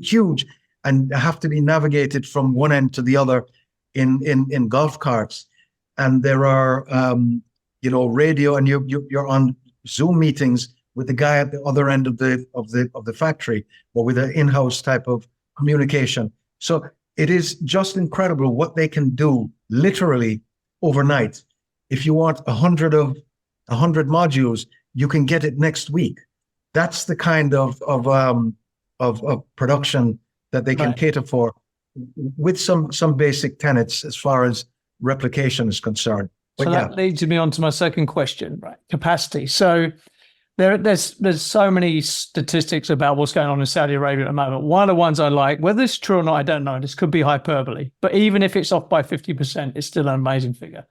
huge and have to be navigated from one end to the other in golf carts. And there are radio, and you're on Zoom meetings with the guy at the other end of the factory, or with an in-house type of communication. So it is just incredible what they can do literally overnight. If you want 100 modules, you can get it next week. That's the kind of production that they can cater for, with some basic tenets as far as replication is concerned. But so that leads me on to my second question, right? Capacity. So there's so many statistics about what's going on in Saudi Arabia at the moment. One of the ones I like, whether it's true or not, I don't know. This could be hyperbole, but even if it's off by 50%, it's still an amazing figure.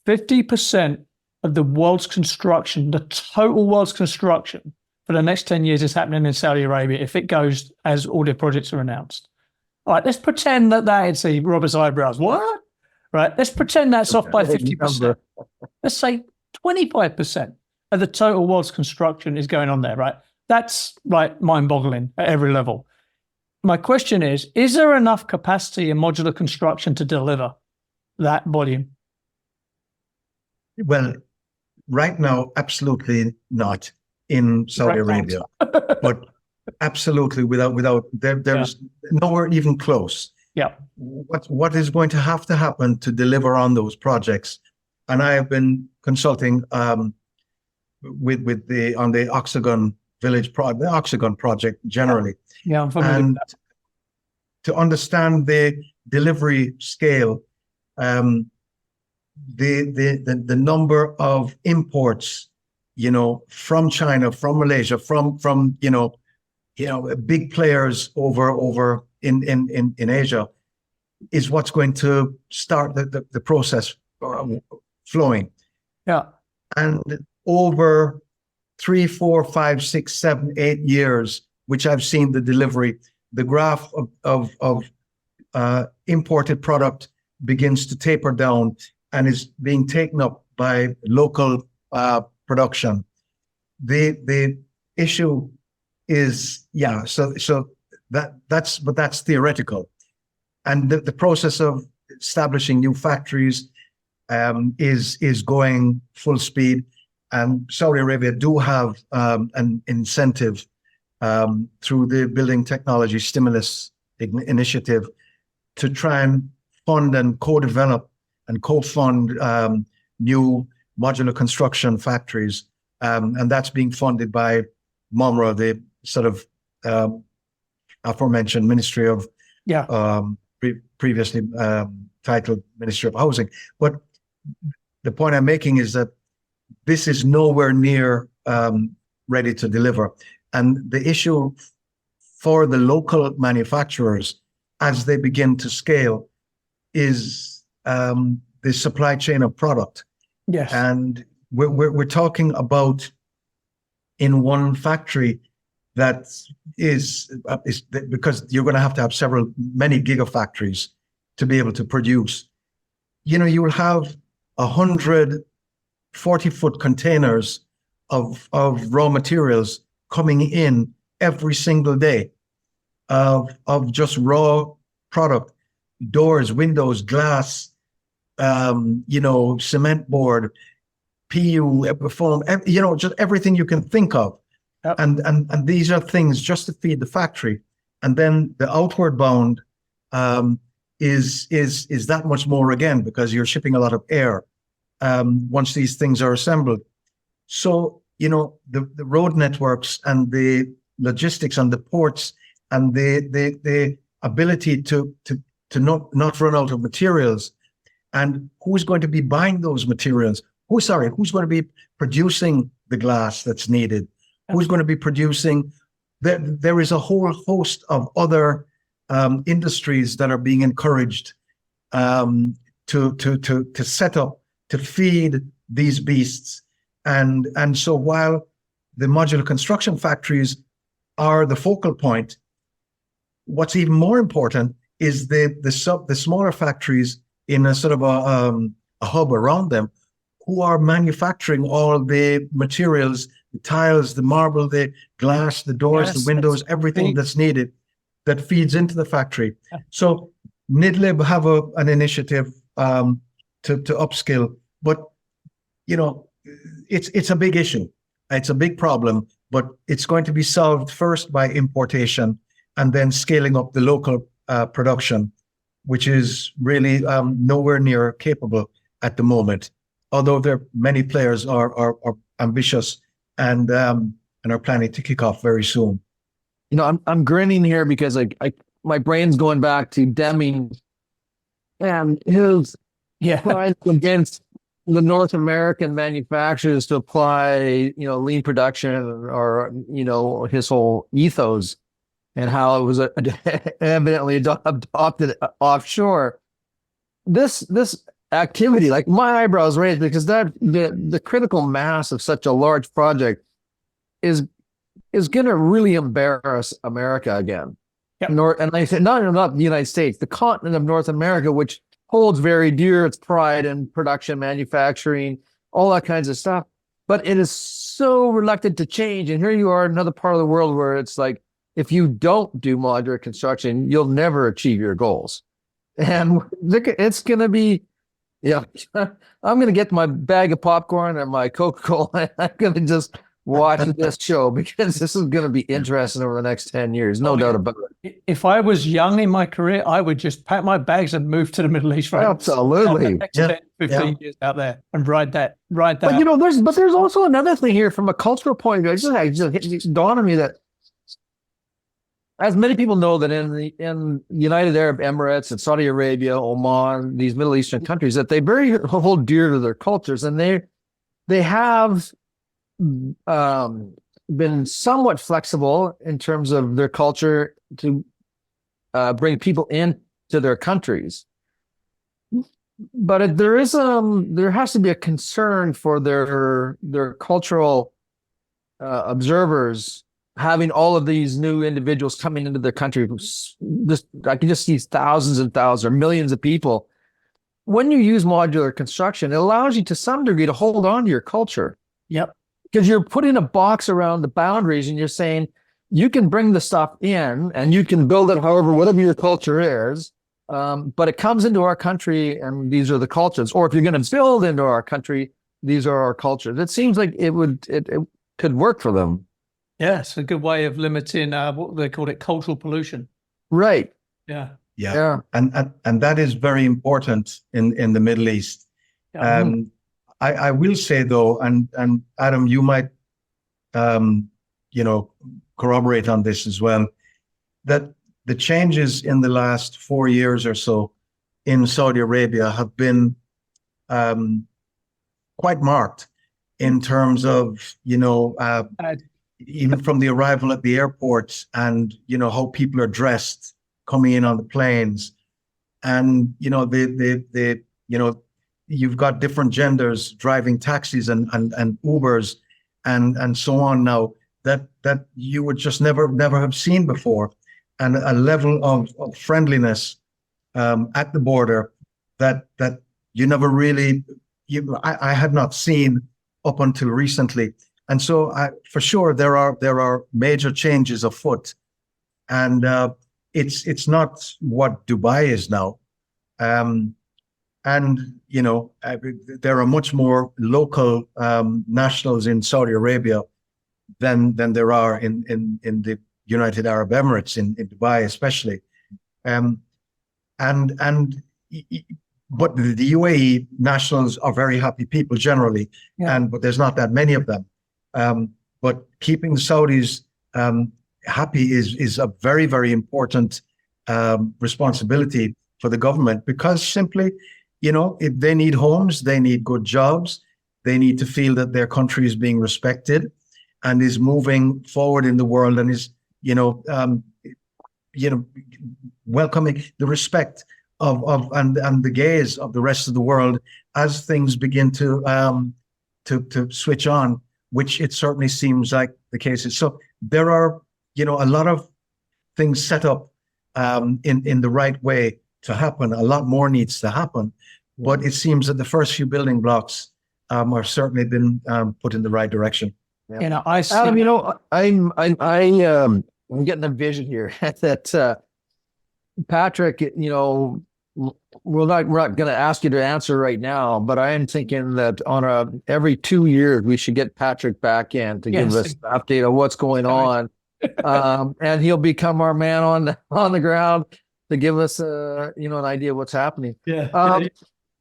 50% of the world's construction, the total world's construction for the next 10 years is happening in Saudi Arabia if it goes as all the projects are announced. All right, let's pretend it's Robert's eyebrows. What? Right, let's pretend that's off by 50%. Let's say 25% of the total world's construction is going on there, right? That's like mind-boggling at every level. My question is there enough capacity in modular construction to deliver that volume? Well, right now, absolutely not in Saudi Arabia, but absolutely there's nowhere even close. Yeah. What is going to happen to deliver on those projects? And I have been consulting on the Oxagon Village project, the Oxagon project generally. Yeah, I'm familiar with that. To understand the delivery scale, the number of imports, from China, from Malaysia, from big players over in Asia, is what's going to start the process flowing. Yeah. And over 3, 4, 5, 6, 7, 8 years, which I've seen the delivery, the graph of imported product begins to taper down and is being taken up by local production. The issue is, so that's theoretical. And the process of establishing new factories is going full speed. And Saudi Arabia do have an incentive through the Building Technology Stimulus Initiative to try and fund and co-develop and co-fund new modular construction factories. And that's being funded by MOMRA, the sort of aforementioned Ministry of, previously titled Ministry of Housing. But the point I'm making is that this is nowhere near ready to deliver. And the issue for the local manufacturers as they begin to scale is the supply chain of product. Yes. And we're talking about in one factory that is because you're going to have many gigafactories to be able to produce. You will have 100 40-foot containers of raw materials coming in every single day of just raw product, doors, windows, glass, cement board, PU, foam, just everything you can think of. Yep. And these are things just to feed the factory. And then the outward bound is that much more again, because you're shipping a lot of air once these things are assembled. So, the road networks and the logistics on the ports and the ability to not run out of materials, and who's going to be buying those materials? Who's going to be producing the glass that's needed? Who's going to be producing? There is a whole host of other industries that are being encouraged to set up to feed these beasts. And so while the modular construction factories are the focal point, what's even more important is the smaller factories in a sort of a hub around them, who are manufacturing all the materials, the tiles, the marble, the glass, the doors, the windows, everything that's needed that feeds into the factory. So NIDLib have an initiative to upskill, but it's a big issue. It's a big problem, but it's going to be solved first by importation and then scaling up the local production, which is really nowhere near capable at the moment. Although there many players are ambitious and are planning to kick off very soon. I'm grinning here because my brain's going back to Deming and his fight against the North American manufacturers to apply, lean production or, his whole ethos and how it was evidently adopted offshore. This activity, like my eyebrows raised, because the critical mass of such a large project is going to really embarrass America again. Yep. And I said, not the United States, the continent of North America, which holds very dear its pride in production, manufacturing, all that kinds of stuff. But it is so reluctant to change. And here you are in another part of the world where it's like, if you don't do modular construction, you'll never achieve your goals. And it's going to be, I'm going to get my bag of popcorn and my Coca-Cola, and I'm going to just watch this show because this is going to be interesting over the next 10 years. No doubt about it. If I was young in my career, I would just pack my bags and move to the Middle East. Right? Absolutely. Next 10, 15 years out there and ride that. But there's also another thing here from a cultural point of view. It just dawned on me that, as many people know, that in the United Arab Emirates and Saudi Arabia, Oman, these Middle Eastern countries, that they hold dear to their cultures, and they have been somewhat flexible in terms of their culture to bring people into their countries. But there has to be a concern for their cultural observers having all of these new individuals coming into their country. I can just see thousands and thousands or millions of people. When you use modular construction, it allows you to some degree to hold on to your culture. Yep. Because you're putting a box around the boundaries and you're saying you can bring the stuff in and you can build it however, whatever your culture is. But it comes into our country and these are the cultures. Or if you're going to build into our country, these are our cultures. It seems like it could work for them. Yeah, it's a good way of limiting what they call it, cultural pollution. Right. Yeah. And that is very important in the Middle East. Yeah. I will say though, and Adam, you might corroborate on this as well, that the changes in the last 4 years or so in Saudi Arabia have been quite marked in terms of even from the arrival at the airports and how people are dressed coming in on the planes, and you've got different genders driving taxis and Ubers and so on now that you would just never have seen before, and a level of friendliness at the border that you never really I had not seen up until recently. And so for sure there are major changes afoot, and it's not what Dubai is now. And there are much more local nationals in Saudi Arabia than there are in the United Arab Emirates, in Dubai especially. But the UAE nationals are very happy people generally, but there's not that many of them. But keeping the Saudis happy is a very, very important responsibility for the government, because simply, if they need homes, they need good jobs, they need to feel that their country is being respected and is moving forward in the world, and is, welcoming the respect of and the gaze of the rest of the world as things begin to switch on, which it certainly seems like the case is. So there are, a lot of things set up in the right way to happen. A lot more needs to happen, but it seems that the first few building blocks are certainly been put in the right direction. Yeah. I see. Adam, I'm getting a vision here that Patrick, we're not going to ask you to answer right now, but I am thinking that every 2 years we should get Patrick back in to give us an update on what's going on, and he'll become our man on the ground. to give us an idea what's happening. Yeah.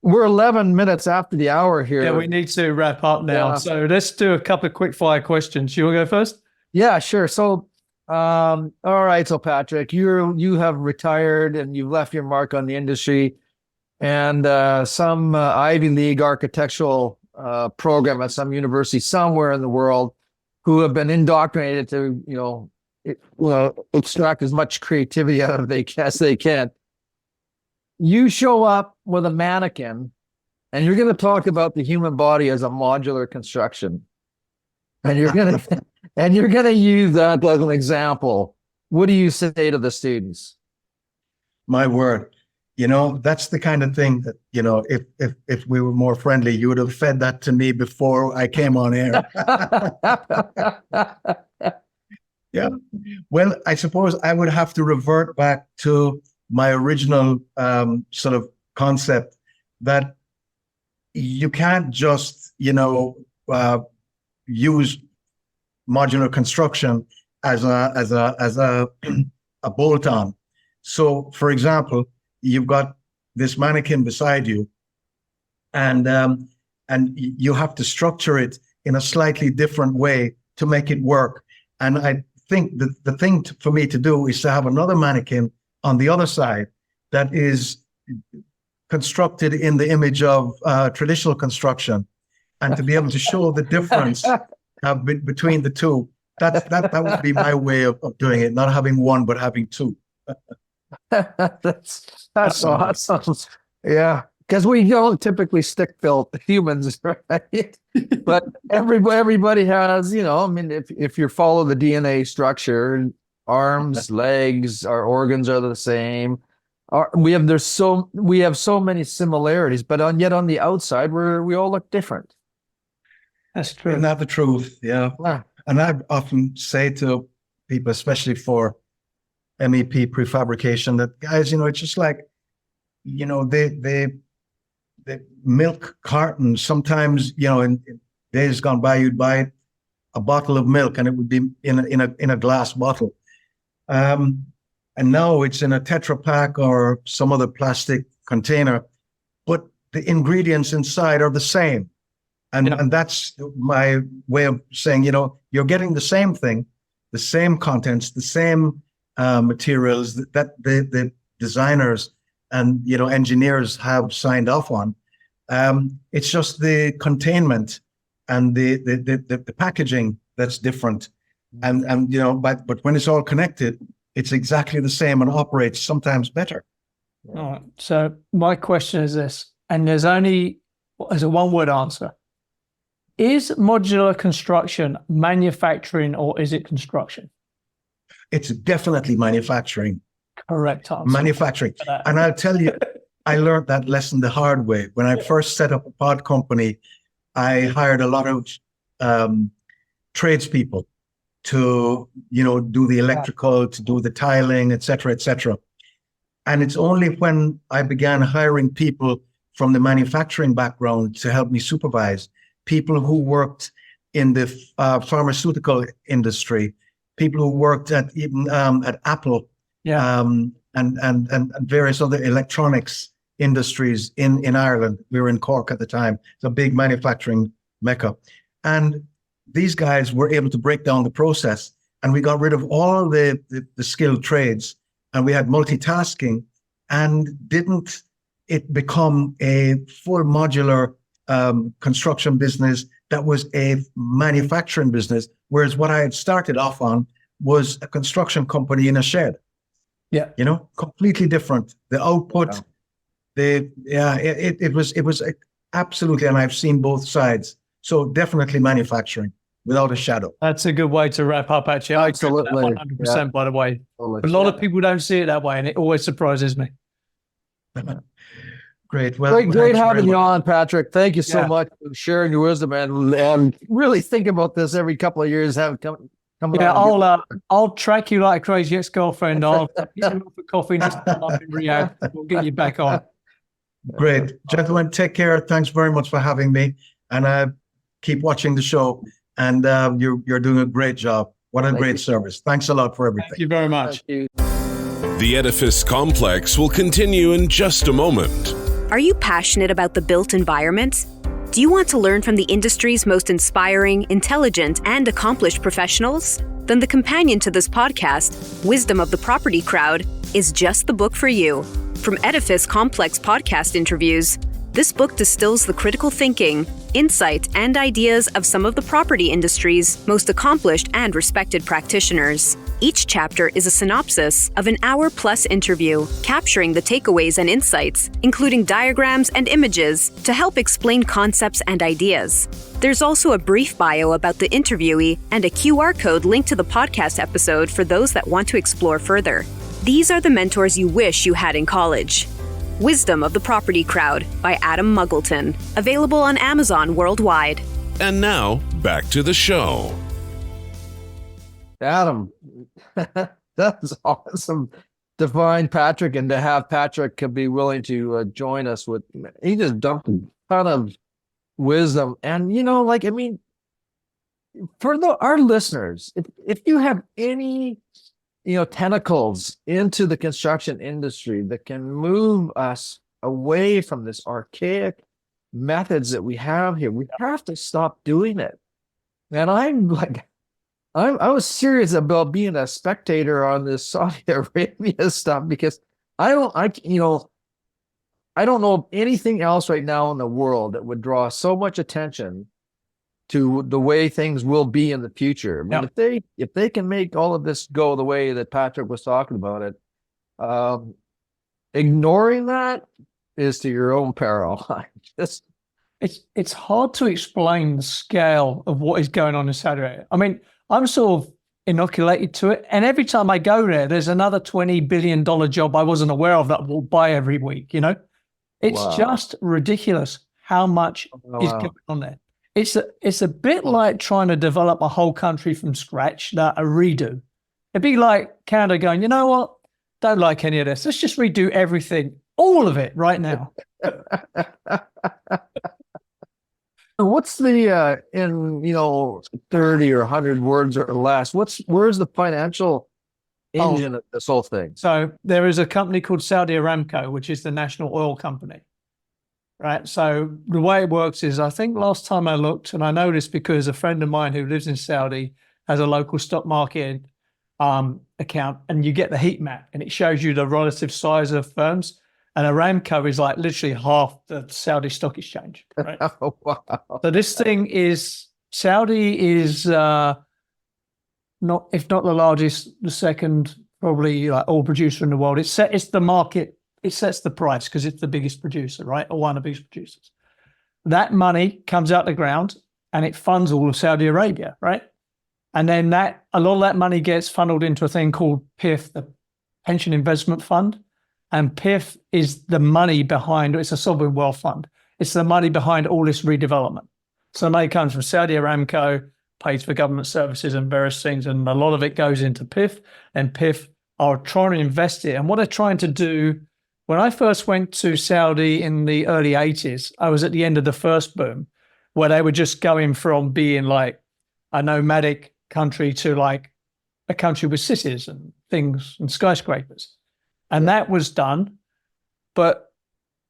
We're 11 minutes after the hour here. Yeah, we need to wrap up now. Yeah. So let's do a couple of quick fire questions. You want to go first? Yeah, sure. So, all right. So, Patrick, you have retired and you've left your mark on the industry, and some Ivy League architectural program at some university somewhere in the world, who have been indoctrinated to, extract as much creativity out of it as they can. You show up with a mannequin, and you're going to talk about the human body as a modular construction, and you're going to use that as an example. What do you say to the students? My word, that's the kind of thing that, if we were more friendly, you would have fed that to me before I came on air. Yeah. Well, I suppose I would have to revert back to my original sort of concept that you can't just, use modular construction as a bolt-on. So, for example, you've got this mannequin beside you, and you have to structure it in a slightly different way to make it work. And I think that the thing for me to do is to have another mannequin on the other side that is constructed in the image of traditional construction, and to be able to show the difference between the two. That would be my way of doing it, not having one, but having two. That's awesome. Yeah, because we don't typically stick built humans, right? But everybody has, if you follow the DNA structure, arms, legs, our organs are the same. We have so many similarities, but yet on the outside, we all look different. That's true. Isn't that the truth? Yeah. And I often say to people, especially for MEP prefabrication, that guys, it's just like, the milk carton. Sometimes, in days gone by, you'd buy a bottle of milk and it would be in a glass bottle. And now it's in a Tetra Pak or some other plastic container, but the ingredients inside are the same. And that's my way of saying, you're getting the same thing, the same contents, the same materials that the designers and, engineers have signed off on. It's just the containment and the packaging that's different. And but when it's all connected, it's exactly the same and operates sometimes better. All right. So my question is this, and there's a one-word answer. Is modular construction manufacturing or is it construction? It's definitely manufacturing. Correct answer. Manufacturing. And I'll tell you, I learned that lesson the hard way. When I first set up a pod company, I hired a lot of tradespeople to, do the electrical, to do the tiling, et cetera, et cetera. And it's only when I began hiring people from the manufacturing background to help me supervise, people who worked in the pharmaceutical industry, people who worked at Apple, and various other electronics industries in Ireland. We were in Cork at the time. It's a big manufacturing mecca. And these guys were able to break down the process, and we got rid of all the skilled trades, and we had multitasking, and didn't it become a full modular construction business that was a manufacturing business, whereas what I had started off on was a construction company in a shed. Yeah. Completely different. The output, it was absolutely, and I've seen both sides. So definitely manufacturing, without a shadow. That's a good way to wrap up, actually. Absolutely. 100%, by the way. Totally. A lot of people don't see it that way, and it always surprises me. Great. Well, great having you on, Patrick. Thank you so much for sharing your wisdom and really think about this every couple of years. I'll track you like a crazy ex-girlfriend. I'll get you up for coffee next time I'm in Riyadh. We'll get you back on. Great. Gentlemen, take care. Thanks very much for having me. And keep watching the show. And you're doing a great job. What a great service. Thanks a lot for everything. Thank you very much. Thank you. The Edifice complex will continue in just a moment. Are you passionate about the built environment? Do you want to learn from the industry's most inspiring, intelligent, and accomplished professionals? Then the companion to this podcast, Wisdom of the Property Crowd, is just the book for you. From Edifice Complex podcast interviews, this book distills the critical thinking, insight, and ideas of some of the property industry's most accomplished and respected practitioners. Each chapter is a synopsis of an hour-plus interview, capturing the takeaways and insights, including diagrams and images to help explain concepts and ideas. There's also a brief bio about the interviewee and a QR code linked to the podcast episode for those that want to explore further. These are the mentors you wish you had in college. Wisdom of the Property Crowd by Adam Muggleton. Available on Amazon worldwide. And now, back to the show. Adam, that's awesome to find Patrick and to have Patrick be willing to join us with. He just dumped a ton of wisdom. And, for our listeners, if you have any tentacles into the construction industry that can move us away from this archaic methods that we have here, we have to stop doing it. And I was serious about being a spectator on this Saudi Arabia stuff because I don't know of anything else right now in the world that would draw so much attention to the way things will be in the future. I mean, if they can make all of this go the way that Patrick was talking about it, ignoring that is to your own peril. It's hard to explain the scale of what is going on in Saudi Arabia. I mean, I'm sort of inoculated to it, and every time I go there, there's another $20 billion job I wasn't aware of that will buy every week. It's just ridiculous how much is going on there. It's a bit like trying to develop a whole country from scratch, a redo. It'd be like Canada going, you know what? Don't like any of this. Let's just redo everything, all of it right now. What's the in 30 or 100 words or less? Where's the financial engine of this whole thing? So there is a company called Saudi Aramco, which is the national oil company. Right. So the way it works is, I think last time I looked, and I know this because a friend of mine who lives in Saudi has a local stock market account, and you get the heat map and it shows you the relative size of firms. And Aramco is like literally half the Saudi stock exchange. Right. Oh, wow. So this thing is, Saudi is not, if not the largest, the second probably oil producer in the world. It's the market. It sets the price because it's the biggest producer, right? Or one of the biggest producers. That money comes out the ground and it funds all of Saudi Arabia, right? And then a lot of that money gets funneled into a thing called PIF, the Pension Investment Fund. And PIF is the money behind, it's a sovereign wealth fund. It's the money behind all this redevelopment. So the money comes from Saudi Aramco, pays for government services and various things, and a lot of it goes into PIF, and PIF are trying to invest it. And what they're trying to do, when I first went to Saudi in the early 80s, I was at the end of the first boom, where they were just going from being like a nomadic country to like a country with cities and things and skyscrapers. And that was done, but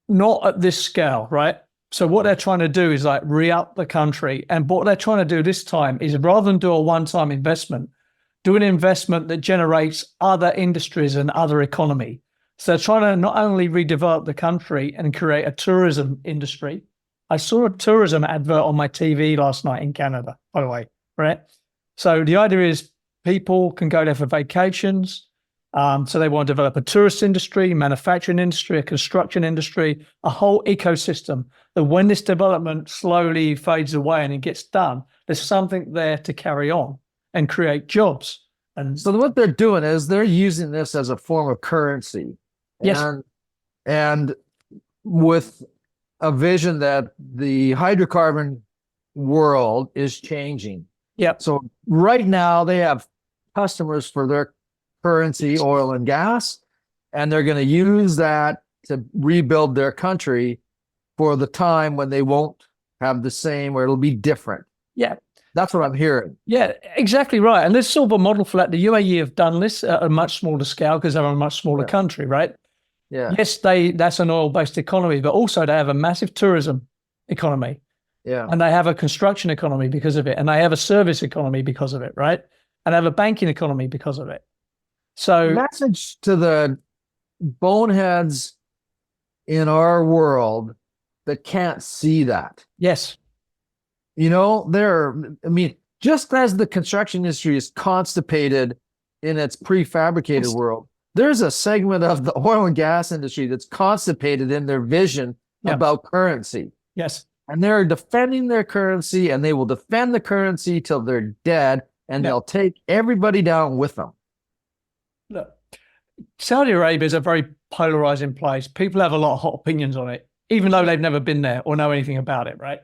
not at this scale, right? So what they're trying to do is like re-up the country. And what they're trying to do this time is, rather than do a one-time investment, do an investment that generates other industries and other economy. So they're trying to not only redevelop the country and create a tourism industry. I saw a tourism advert on my TV last night in Canada, by the way, right? So the idea is people can go there for vacations. So they want to develop a tourist industry, manufacturing industry, a construction industry, a whole ecosystem that when this development slowly fades away and it gets done, there's something there to carry on and create jobs. And so what they're doing is they're using this as a form of currency. Yes. And with a vision that the hydrocarbon world is changing. Yeah. So right now they have customers for their currency, oil and gas, and they're going to use that to rebuild their country for the time when they won't have the same, or it'll be different. Yeah. That's what I'm hearing. Yeah, exactly right. And there's sort of a model for that. The UAE have done this at a much smaller scale because they're a much smaller country, right? Yeah. Yes, that's an oil-based economy, but also they have a massive tourism economy. Yeah. And they have a construction economy because of it. And they have a service economy because of it, right? And they have a banking economy because of it. So message to the boneheads in our world that can't see that. yes. You know, just as the construction industry is constipated in its prefabricated world, there's a segment of the oil and gas industry that's constipated in their vision about currency. Yes. And they're defending their currency, and they will defend the currency till they're dead, and they'll take everybody down with them. Look, Saudi Arabia is a very polarizing place. People have a lot of hot opinions on it, even though they've never been there or know anything about it, right?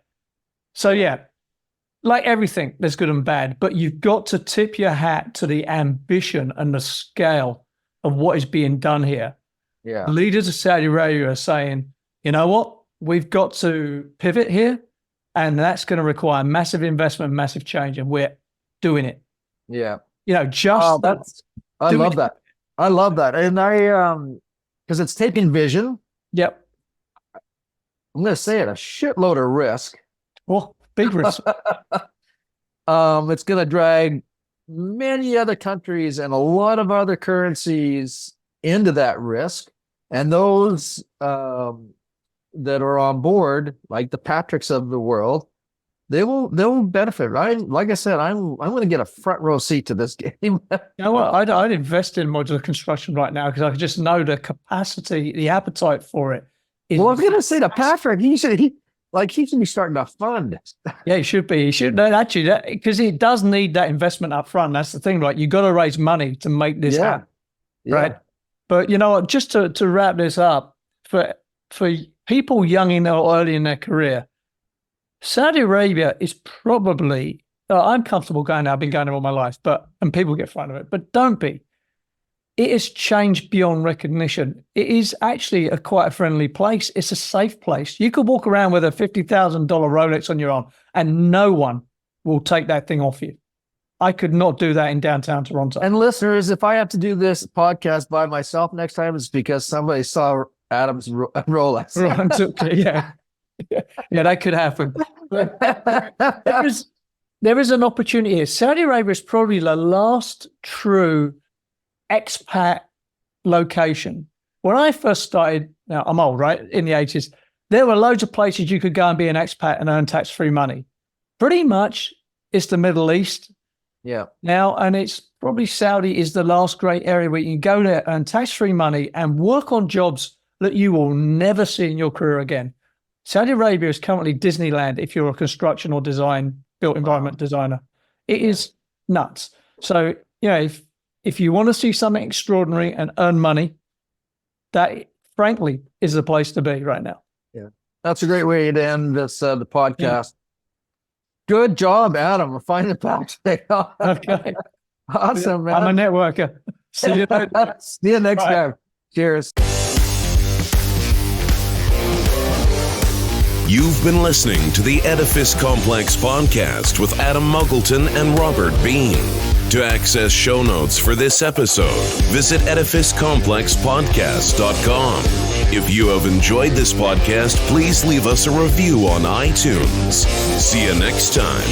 So yeah, like everything, there's good and bad, but you've got to tip your hat to the ambition and the scale of what is being done here. Yeah. The leaders of Saudi Arabia are saying, you know what? We've got to pivot here, and that's going to require massive investment, massive change, and we're doing it. Yeah. You know, I love that. I love that. And because it's taking vision. Yep. I'm going to say it, a shitload of risk. Well, big risk. It's going to drag many other countries and a lot of other currencies into that risk. And those that are on board, like the Patricks of the world, they will benefit, right? Like I said, I'm going to get a front row seat to this game. You know what? I'd invest in modular construction right now because I just know the capacity, the appetite for it. Well, I was going to say to Patrick, he should be starting a fund. Yeah, he should be. He should actually, because he does need that investment up front. That's the thing, right? You got to raise money to make this happen, right? But you know what? Just to wrap this up, for people young or early in their career, Saudi Arabia is probably. I'm comfortable going there. I've been going there all my life, and people get frightened of it. But don't be. It has changed beyond recognition. It is actually quite a friendly place. It's a safe place. You could walk around with a $50,000 Rolex on your arm and no one will take that thing off you. I could not do that in downtown Toronto. And listeners, if I have to do this podcast by myself next time, it's because somebody saw Adam's Rolex. Yeah, that could happen. There is an opportunity here. Saudi Arabia is probably the last true expat location. When I first started, now I'm old, right? In the 80s, there were loads of places you could go and be an expat and earn tax-free money. Pretty much it's the Middle East. Yeah. Now, and it's probably Saudi is the last great area where you can go there, earn tax-free money and work on jobs that you will never see in your career again. Saudi Arabia is currently Disneyland if you're a construction or built environment designer. It is nuts. So, you know, if you want to see something extraordinary and earn money, that frankly is the place to be right now. Yeah. That's a great way to end this the podcast. Yeah. Good job, Adam. We're finding Patrick. Okay. Awesome, man. I'm a networker. See you later. See you next time. Cheers. You've been listening to the Edifice Complex podcast with Adam Muggleton and Robert Bean. To access show notes for this episode, visit edificecomplexpodcast.com. If you have enjoyed this podcast, please leave us a review on iTunes. See you next time.